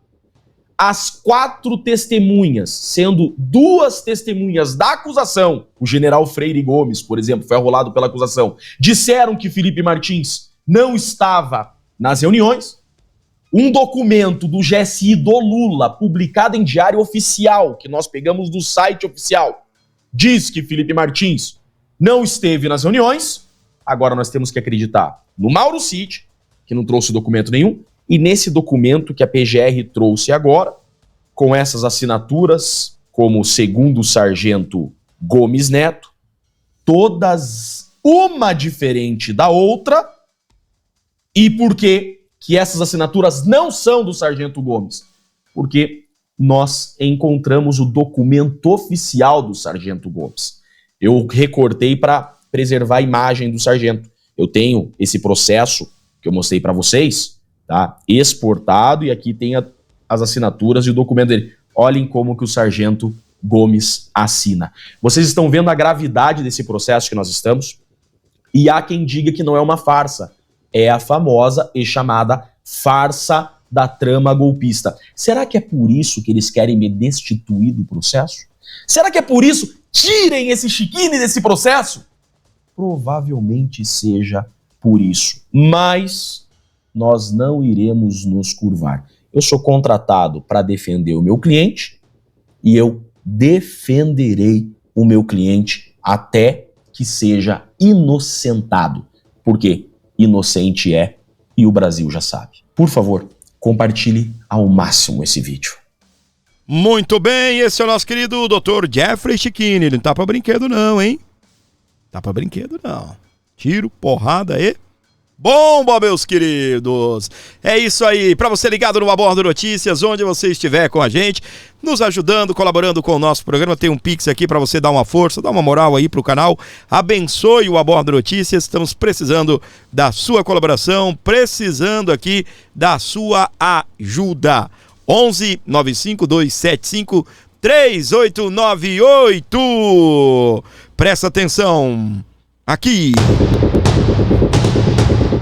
H: As 4 testemunhas, sendo 2 testemunhas da acusação, o general Freire Gomes, por exemplo, foi arrolado pela acusação, disseram que Felipe Martins não estava nas reuniões. Um documento do GSI do Lula, publicado em Diário Oficial, que nós pegamos do site oficial, diz que Felipe Martins não esteve nas reuniões. Agora nós temos que acreditar no Mauro Cid, que não trouxe documento nenhum, e nesse documento que a PGR trouxe agora, com essas assinaturas, como segundo sargento Gomes Neto, todas uma diferente da outra. E por que essas assinaturas não são do sargento Gomes? Porque nós encontramos o documento oficial do sargento Gomes. Eu recortei para preservar a imagem do sargento. Eu tenho esse processo que eu mostrei para vocês, tá? Exportado, e aqui tem as assinaturas e o documento dele. Olhem como que o sargento Gomes assina. Vocês estão vendo a gravidade desse processo que nós estamos? E há quem diga que não é uma farsa. É a famosa e chamada farsa da trama golpista. Será que é por isso que eles querem me destituir do processo? Será que é por isso? Tirem esse Chiquini desse processo? Provavelmente seja por isso. Mas nós não iremos nos curvar. Eu sou contratado para defender o meu cliente e eu defenderei o meu cliente até que seja inocentado. Porque inocente é e o Brasil já sabe. Por favor, compartilhe ao máximo esse vídeo.
A: Muito bem, esse é o nosso querido Dr. Jeffrey Chiquini. Ele não tá pra brinquedo não, hein? Tá pra brinquedo não. Tiro, porrada e bomba, meus queridos. É isso aí. Pra você ligado no Abordo Notícias, onde você estiver com a gente, nos ajudando, colaborando com o nosso programa, tem um Pix aqui pra você dar uma força, dar uma moral aí pro canal. Abençoe o Abordo Notícias. Estamos precisando da sua colaboração, precisando aqui da sua ajuda. 11 95 275 3898. Presta atenção. Aqui.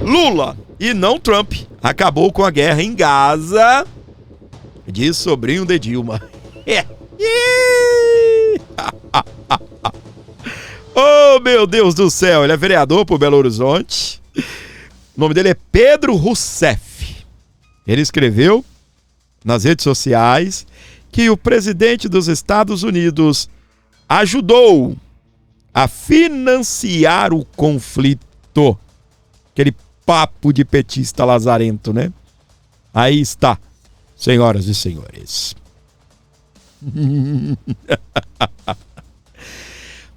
A: Lula e não Trump acabou com a guerra em Gaza, diz sobrinho de Dilma. Oh, meu Deus do céu, ele é vereador por Belo Horizonte. O nome dele é Pedro Rousseff. Ele escreveu nas redes sociais que o presidente dos Estados Unidos ajudou a financiar o conflito. Aquele papo de petista lazarento, né? Aí está, senhoras e senhores.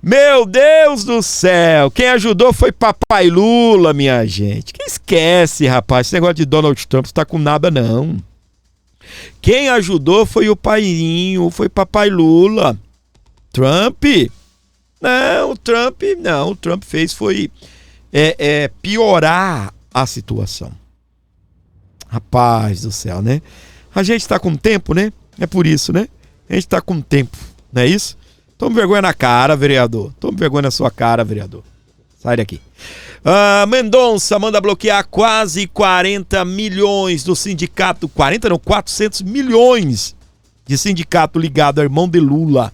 A: Meu Deus do céu, quem ajudou foi Papai Lula, minha gente. Quem esquece, rapaz, esse negócio de Donald Trump não tá com nada, não. Quem ajudou foi o paiinho, foi Papai Lula. Trump? Não, o Trump fez foi piorar a situação. Rapaz do céu, né? A gente tá com tempo, né? É por isso, né? A gente tá com tempo, não é isso? Tome vergonha na cara, vereador. Tome vergonha na sua cara, vereador. Sai daqui. Mendonça manda bloquear quase 40 milhões do sindicato. 40 não, 400 milhões de sindicato ligado ao irmão de Lula.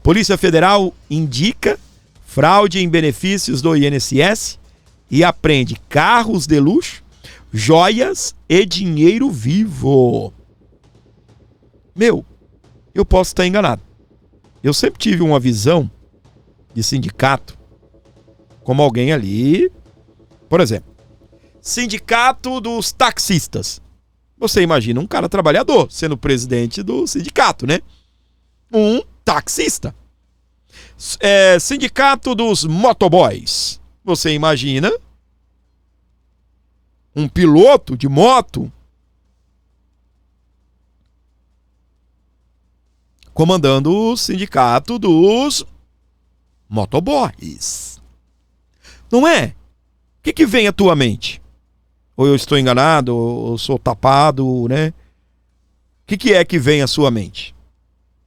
A: Polícia Federal indica fraude em benefícios do INSS e apreende carros de luxo, joias e dinheiro vivo. Meu, eu posso estar enganado. Eu sempre tive uma visão de sindicato como alguém ali, por exemplo, sindicato dos taxistas. Você imagina um cara trabalhador sendo presidente do sindicato, né? Um taxista. Sindicato dos motoboys. Você imagina um piloto de moto comandando o sindicato dos motoboys. Não é? O que vem à tua mente? Ou eu estou enganado, ou eu sou tapado, né? O que é que vem à sua mente?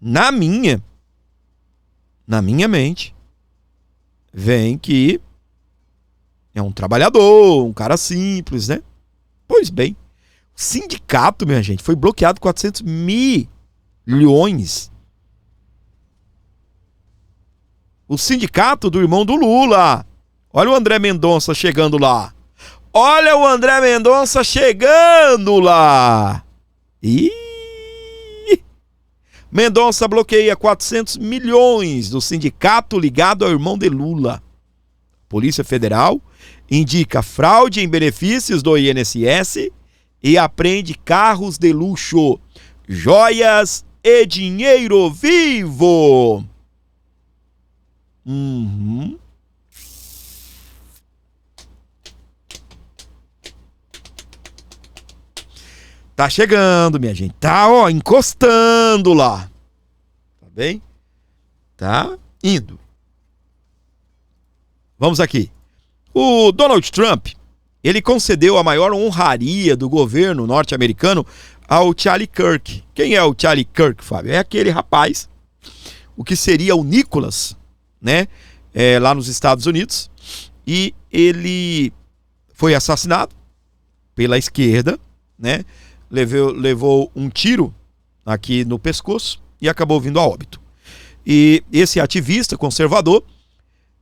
A: Na minha mente, vem que é um trabalhador, um cara simples, né? Pois bem, o sindicato, minha gente, foi bloqueado 400 milhões. O sindicato do irmão do Lula. Olha o André Mendonça chegando lá. Olha o André Mendonça chegando lá. Mendonça bloqueia 400 milhões do sindicato ligado ao irmão de Lula. Polícia Federal indica fraude em benefícios do INSS e apreende carros de luxo, joias e dinheiro vivo. Tá chegando, minha gente. Tá, encostando lá. Tá bem? Tá indo. Vamos aqui. O Donald Trump, ele concedeu a maior honraria do governo norte-americano ao Charlie Kirk. Quem é o Charlie Kirk, Fábio? É aquele rapaz o que seria o Nicholas, né? Lá nos Estados Unidos. E ele foi assassinado pela esquerda, né? Levou um tiro aqui no pescoço e acabou vindo a óbito. E esse ativista conservador,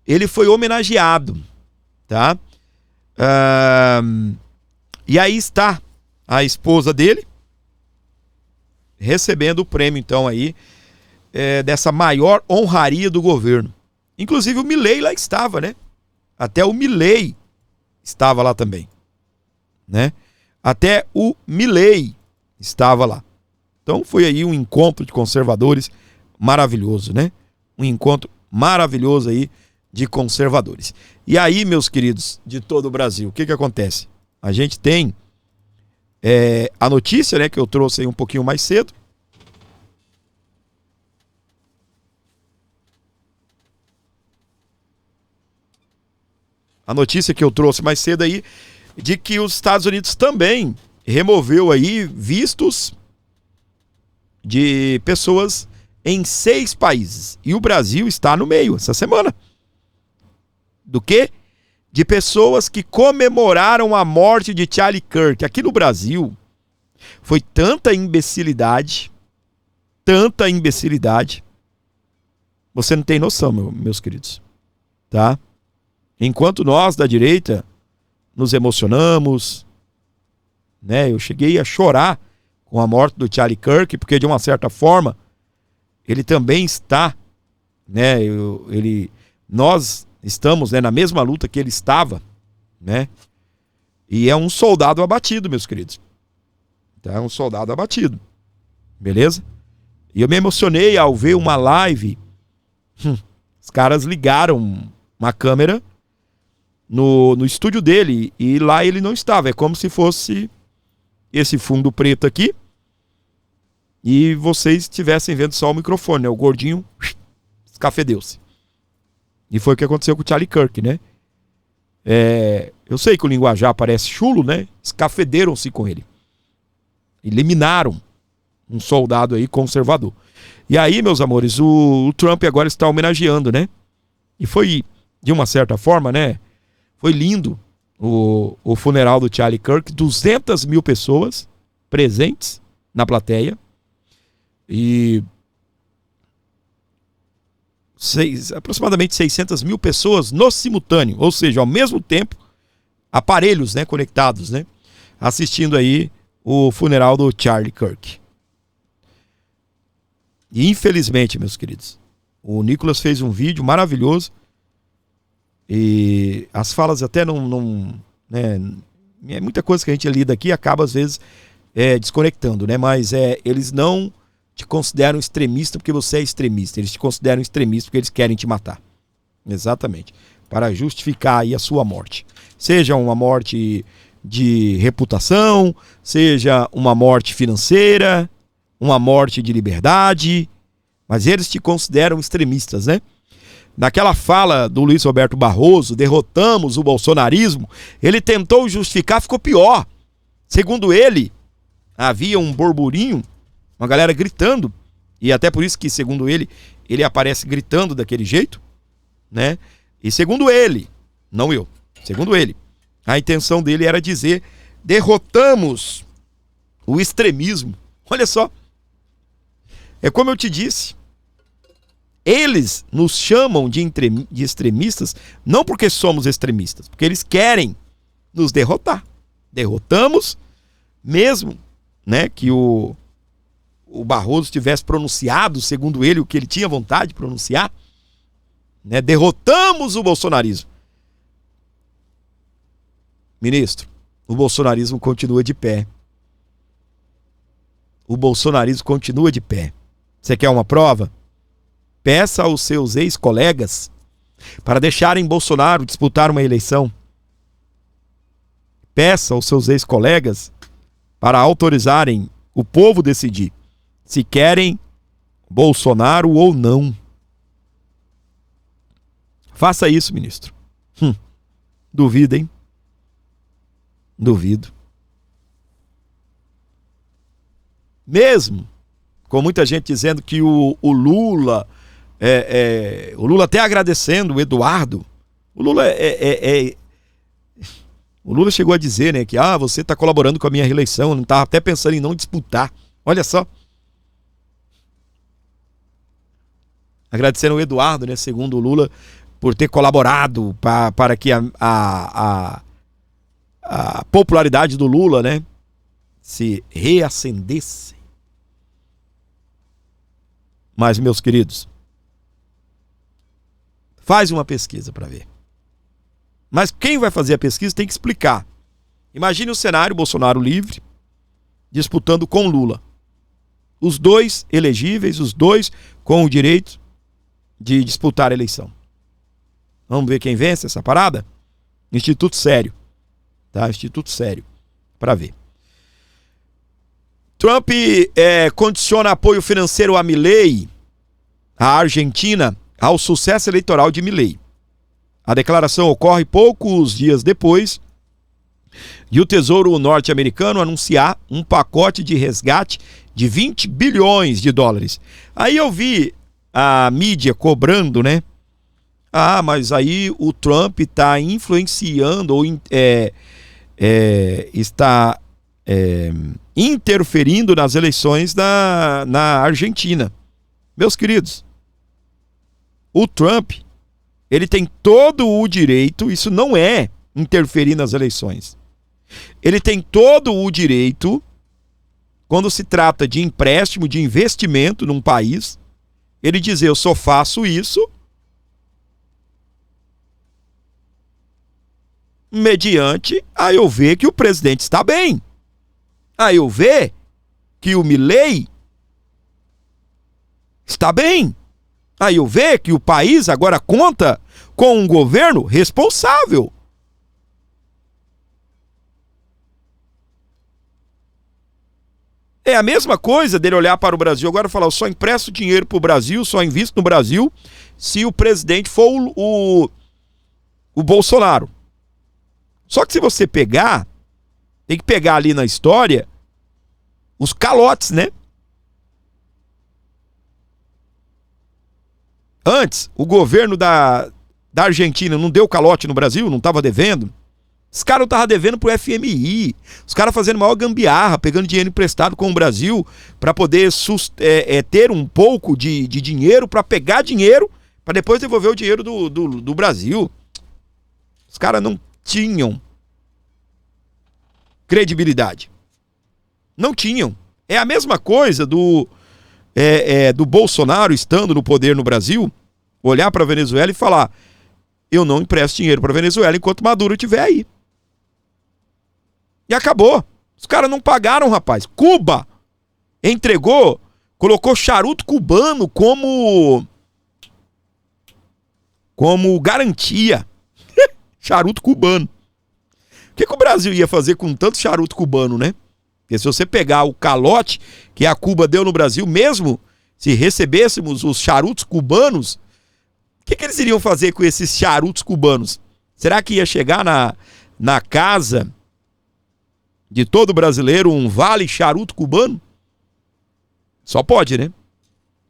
A: ele foi homenageado, tá? E aí está a esposa dele recebendo o prêmio, então, aí, dessa maior honraria do governo. Inclusive o Milei lá estava, né? Até o Milei estava lá também, né? Até o Milei estava lá. Então foi aí um encontro de conservadores maravilhoso, né? Um encontro maravilhoso aí de conservadores. E aí, meus queridos, de todo o Brasil, o que que acontece? A gente tem a notícia, né, que eu trouxe aí um pouquinho mais cedo. A notícia que eu trouxe mais cedo aí, de que os Estados Unidos também removeu aí vistos de pessoas em 6 países. E o Brasil está no meio essa semana. Do quê? De pessoas que comemoraram a morte de Charlie Kirk. Aqui no Brasil foi tanta imbecilidade, você não tem noção, meus queridos, tá? Enquanto nós da direita nos emocionamos, né? Eu cheguei a chorar com a morte do Charlie Kirk, porque de uma certa forma ele também está, né? Nós estamos, né, na mesma luta que ele estava, né? E é um soldado abatido, meus queridos. Tá? É um soldado abatido. Beleza? E eu me emocionei ao ver uma live. Os caras ligaram uma câmera no estúdio dele e lá ele não estava. É como se fosse esse fundo preto aqui e vocês estivessem vendo só o microfone, né? O gordinho escafedeu-se. E foi o que aconteceu com o Charlie Kirk, né? Eu sei que o linguajar parece chulo, né? Escafederam-se com ele. Eliminaram um soldado aí conservador. E aí, meus amores, o Trump agora está homenageando, né? E foi, de uma certa forma, né? Foi lindo o funeral do Charlie Kirk. 200 mil pessoas presentes na plateia. E aproximadamente 600 mil pessoas no simultâneo. Ou seja, ao mesmo tempo, aparelhos, né, conectados, né? Assistindo aí o funeral do Charlie Kirk. E infelizmente, meus queridos, o Nicholas fez um vídeo maravilhoso e as falas até não né, é muita coisa que a gente lida aqui acaba às vezes desconectando, né? Mas eles não te consideram extremista porque você é extremista, eles te consideram extremista porque eles querem te matar. Exatamente. Para justificar aí a sua morte. Seja uma morte de reputação, seja uma morte financeira, uma morte de liberdade, mas eles te consideram extremistas, né? Naquela fala do Luiz Roberto Barroso, derrotamos o bolsonarismo, ele tentou justificar, ficou pior. Segundo ele, havia um burburinho, uma galera gritando, e até por isso que, segundo ele aparece gritando daquele jeito, né? E segundo ele, não eu, segundo ele, a intenção dele era dizer, derrotamos o extremismo. Olha só. É como eu te disse, eles nos chamam de extremistas não porque somos extremistas, porque eles querem nos derrotar. Derrotamos, mesmo, né, que o Barroso tivesse pronunciado, segundo ele, o que ele tinha vontade de pronunciar, né, derrotamos o bolsonarismo. Ministro, o bolsonarismo continua de pé. O bolsonarismo continua de pé. Você quer uma prova? Peça aos seus ex-colegas para deixarem Bolsonaro disputar uma eleição. Peça aos seus ex-colegas para autorizarem o povo decidir se querem Bolsonaro ou não. Faça isso, ministro. Duvido, hein? Duvido. Mesmo com muita gente dizendo que o Lula O Lula até agradecendo o Eduardo. O Lula o Lula chegou a dizer, né, que você está colaborando com a minha reeleição, não estava até pensando em não disputar. Olha só. Agradecendo o Eduardo, né, segundo o Lula, por ter colaborado para que a popularidade do Lula, né, se reacendesse. Mas, meus queridos, faz uma pesquisa para ver. Mas quem vai fazer a pesquisa tem que explicar. Imagine o cenário, Bolsonaro livre, disputando com Lula. Os dois elegíveis, os dois com o direito de disputar a eleição. Vamos ver quem vence essa parada? Instituto Sério. Tá? Instituto Sério. Para ver. Trump condiciona apoio financeiro a Milei, a Argentina, ao sucesso eleitoral de Milei. A declaração ocorre poucos dias depois de o Tesouro norte-americano anunciar um pacote de resgate de 20 bilhões de dólares. Aí eu vi a mídia cobrando, né? Mas aí o Trump está influenciando ou está interferindo nas eleições na Argentina. Meus queridos, o Trump, ele tem todo o direito, isso não é interferir nas eleições. Ele tem todo o direito, quando se trata de empréstimo, de investimento num país, ele dizer, eu só faço isso mediante a eu ver que o presidente está bem. A eu ver que o Milei está bem. A eu ver que o país agora conta com um governo responsável. É a mesma coisa dele olhar para o Brasil agora e falar, eu só empresto dinheiro para o Brasil, só invisto no Brasil se o presidente for o Bolsonaro. Só que se você pegar, tem que pegar ali na história os calotes, né? Antes, o governo da Argentina não deu calote no Brasil, não estava devendo. Os caras não estavam devendo pro FMI. Os caras fazendo maior gambiarra, pegando dinheiro emprestado com o Brasil para poder ter um pouco de dinheiro, para pegar dinheiro, para depois devolver o dinheiro do Brasil. Os caras não tinham credibilidade. Não tinham. É a mesma coisa do Bolsonaro estando no poder no Brasil, olhar para a Venezuela e falar, eu não empresto dinheiro para a Venezuela enquanto Maduro estiver aí. E acabou. Os caras não pagaram, rapaz. Cuba entregou, colocou charuto cubano como garantia. Charuto cubano. O que o Brasil ia fazer com tanto charuto cubano, né? Porque se você pegar o calote que a Cuba deu no Brasil, mesmo se recebêssemos os charutos cubanos, o que eles iriam fazer com esses charutos cubanos? Será que ia chegar na casa de todo brasileiro um vale charuto cubano? Só pode, né?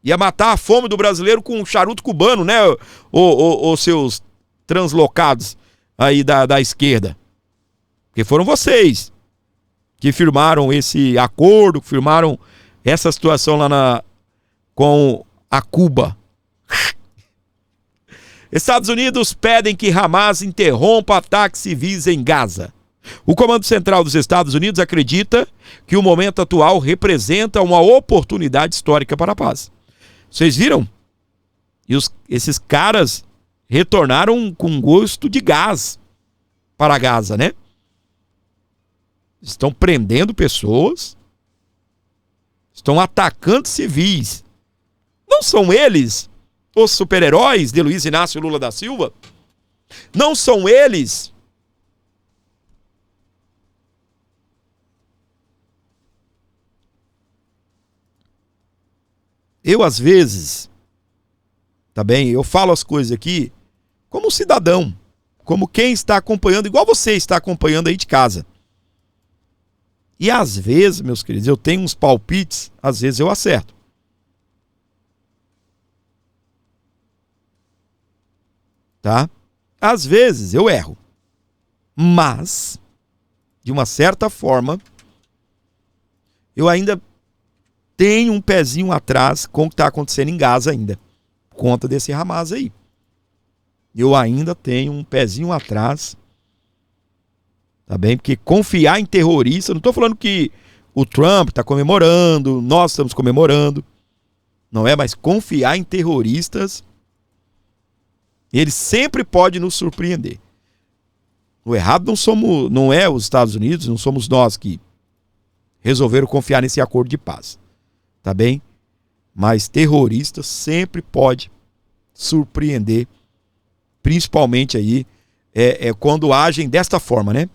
A: Ia matar a fome do brasileiro com um charuto cubano, né? Os seus translocados aí da esquerda. Porque foram vocês que firmaram esse acordo, que firmaram essa situação lá com a Cuba. Estados Unidos pedem que Hamas interrompa ataques civis em Gaza. O Comando Central dos Estados Unidos acredita que o momento atual representa uma oportunidade histórica para a paz. Vocês viram? E esses caras retornaram com gosto de gás para Gaza, né? Estão prendendo pessoas, estão atacando civis. Não são eles os super-heróis de Luiz Inácio Lula da Silva? Não são eles eu às vezes, tá bem, eu falo as coisas aqui como um cidadão, como quem está acompanhando, igual você está acompanhando aí de casa. E às vezes, meus queridos, eu tenho uns palpites, às vezes eu acerto. tá? Às vezes eu erro, mas, de uma certa forma, eu ainda tenho um pezinho atrás com o que está acontecendo em Gaza ainda, por conta desse Hamas aí. Eu ainda tenho um pezinho atrás, tá bem? Porque confiar em terrorista, não estou falando que o Trump está comemorando, nós estamos comemorando, não é? Mas confiar em terroristas, ele sempre pode nos surpreender. O errado não é os Estados Unidos, não somos nós que resolveram confiar nesse acordo de paz, tá bem? Mas terroristas sempre pode surpreender, principalmente aí quando agem desta forma, né?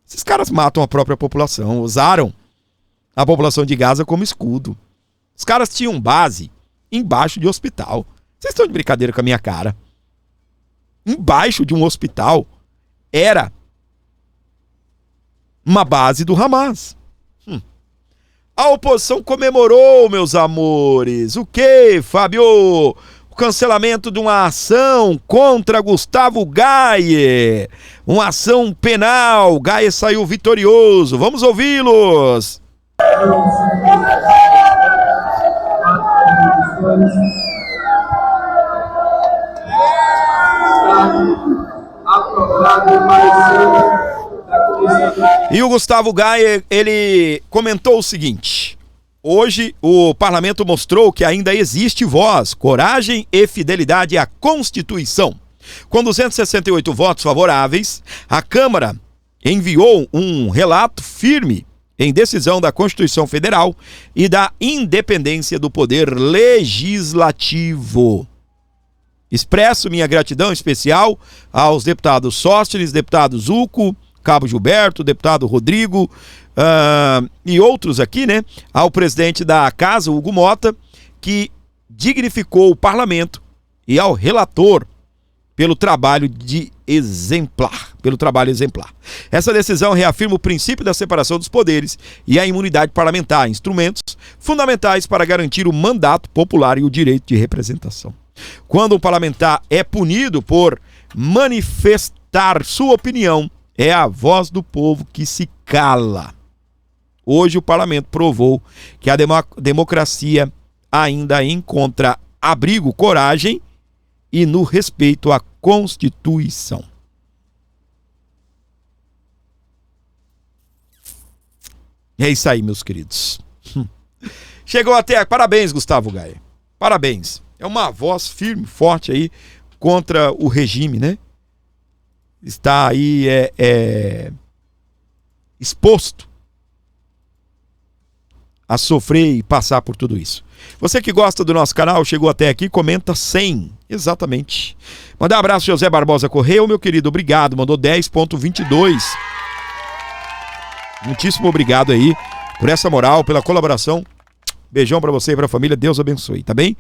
A: Esses caras matam a própria população, usaram a população de Gaza como escudo. Os caras tinham base embaixo de hospital. Vocês estão de brincadeira com a minha cara. Embaixo de um hospital era uma base do Hamas. A oposição comemorou, meus amores. O quê, Fábio? O cancelamento de uma ação contra Gustavo Gaye. Uma ação penal. Gaye saiu vitorioso. Vamos ouvi-los. E o Gustavo Gaye, ele comentou o seguinte: hoje o parlamento mostrou que ainda existe voz, coragem e fidelidade à Constituição. Com 268 votos favoráveis, a Câmara enviou um relato firme em decisão da Constituição Federal e da independência do poder legislativo. Expresso minha gratidão especial aos deputados Sóstenes, deputado Zucco, Cabo Gilberto, deputado Rodrigo e outros aqui, né? Ao presidente da casa, Hugo Mota, que dignificou o parlamento, e ao relator pelo trabalho exemplar. Essa decisão reafirma o princípio da separação dos poderes e a imunidade parlamentar, instrumentos fundamentais para garantir o mandato popular e o direito de representação. Quando um parlamentar é punido por manifestar sua opinião, é a voz do povo que se cala. Hoje o parlamento provou que a democracia ainda encontra abrigo, coragem e no respeito à Constituição. É isso aí, meus queridos. Chegou até... Parabéns, Gustavo Gaye. Parabéns. É uma voz firme, forte aí contra o regime, né? Está aí exposto a sofrer e passar por tudo isso. Você que gosta do nosso canal, chegou até aqui, comenta 100. Exatamente. Mandar um abraço, José Barbosa Correia, meu querido, obrigado. Mandou 10,22. Muitíssimo obrigado aí por essa moral, pela colaboração. Beijão pra você e pra família, Deus abençoe, tá bem?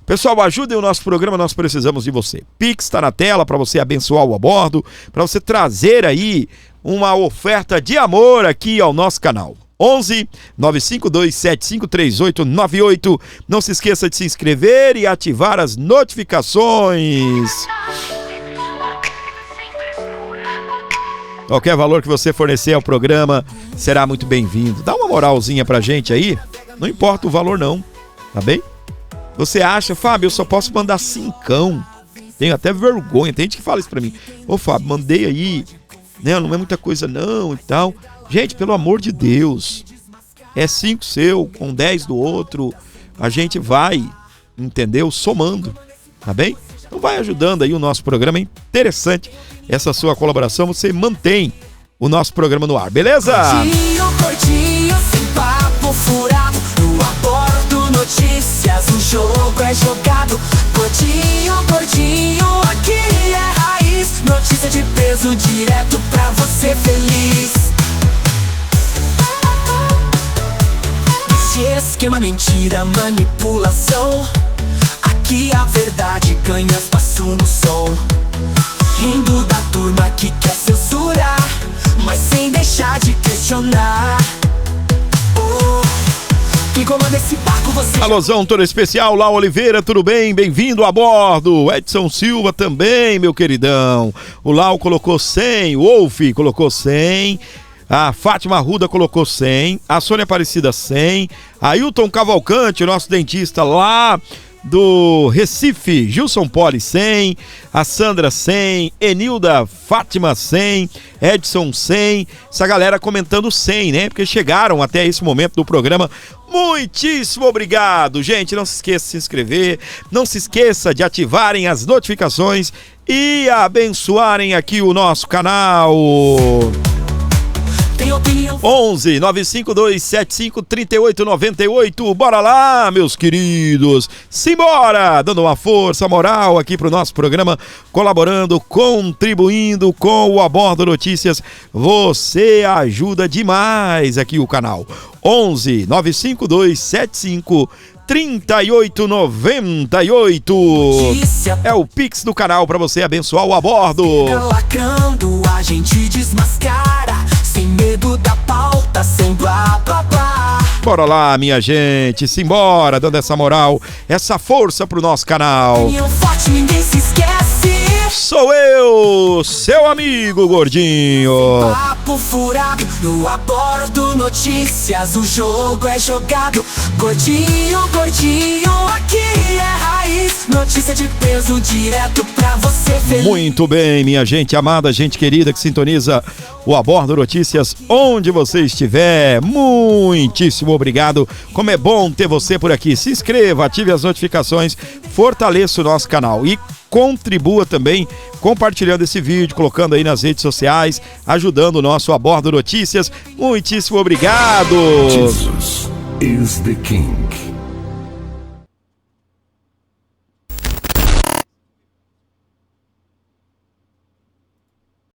A: Pessoal, ajudem o nosso programa, nós precisamos de você. Pix está na tela para você abençoar o abordo, para você trazer aí uma oferta de amor aqui ao nosso canal. 11 952 7538 98. Não se esqueça de se inscrever e ativar as notificações. Qualquer valor que você fornecer ao programa será muito bem-vindo. Dá uma moralzinha pra gente aí, não importa o valor não, tá bem? Você acha, Fábio, eu só posso mandar 5. Tenho até vergonha, tem gente que fala isso pra mim. Ô Fábio, mandei aí, né, não é muita coisa não e tal. Gente, pelo amor de Deus, é 5 seu, com 10 do outro, a gente vai, entendeu? Somando, tá bem? Então vai ajudando aí o nosso programa, é interessante essa sua colaboração, você mantém o nosso programa no ar, beleza?
J: Gordinho, sem papo furado, no aborto notícias, o jogo é jogado. Gordinho, aqui é raiz, notícia de peso direto pra você feliz. Esse esquema, mentira, manipulação, aqui a verdade ganha espaço no som. Rindo da turma que quer censurar, mas sem deixar de questionar. Quem comanda esse barco você já...
A: Alôzão, todo especial, Lau Oliveira, tudo bem? Bem-vindo a bordo. Edson Silva também, meu queridão. O Lau colocou 100, o Wolf colocou 100. A Fátima Arruda colocou 100, a Sônia Aparecida 100, a Ailton Cavalcante, o nosso dentista lá do Recife, Gilson Poli 100, a Sandra 100, Enilda Fátima 100, Edson 100, essa galera comentando 100, né? Porque chegaram até esse momento do programa. Muitíssimo obrigado, gente. Não se esqueça de se inscrever, não se esqueça de ativarem as notificações e abençoarem aqui o nosso canal. 11 952 75 38 98. Bora lá, meus queridos. Simbora! Dando uma força moral aqui pro nosso programa, colaborando, contribuindo com o Abordo Notícias. Você ajuda demais aqui o canal. 11 952 75 3898. É o Pix do canal para você abençoar o Abordo.
J: Lacrando, a gente desmascara, sem medo da pauta, sem blá blá blá.
A: Bora lá, minha gente, simbora, dando essa moral, essa força pro nosso canal.
J: Forte, ninguém se esquece.
A: Sou eu, seu amigo gordinho.
J: Papo furado, no Abordo Notícias, o jogo é jogado. Gordinho, gordinho, aqui é raiz. Notícia de peso direto pra você ver.
A: Muito bem, minha gente amada, gente querida que sintoniza o Abordo Notícias onde você estiver. Muitíssimo obrigado. Como é bom ter você por aqui. Se inscreva, ative as notificações, fortaleça o nosso canal e contribua também compartilhando esse vídeo, colocando aí nas redes sociais, ajudando o nosso Abordo Notícias. Muitíssimo obrigado.
K: Jesus is the King.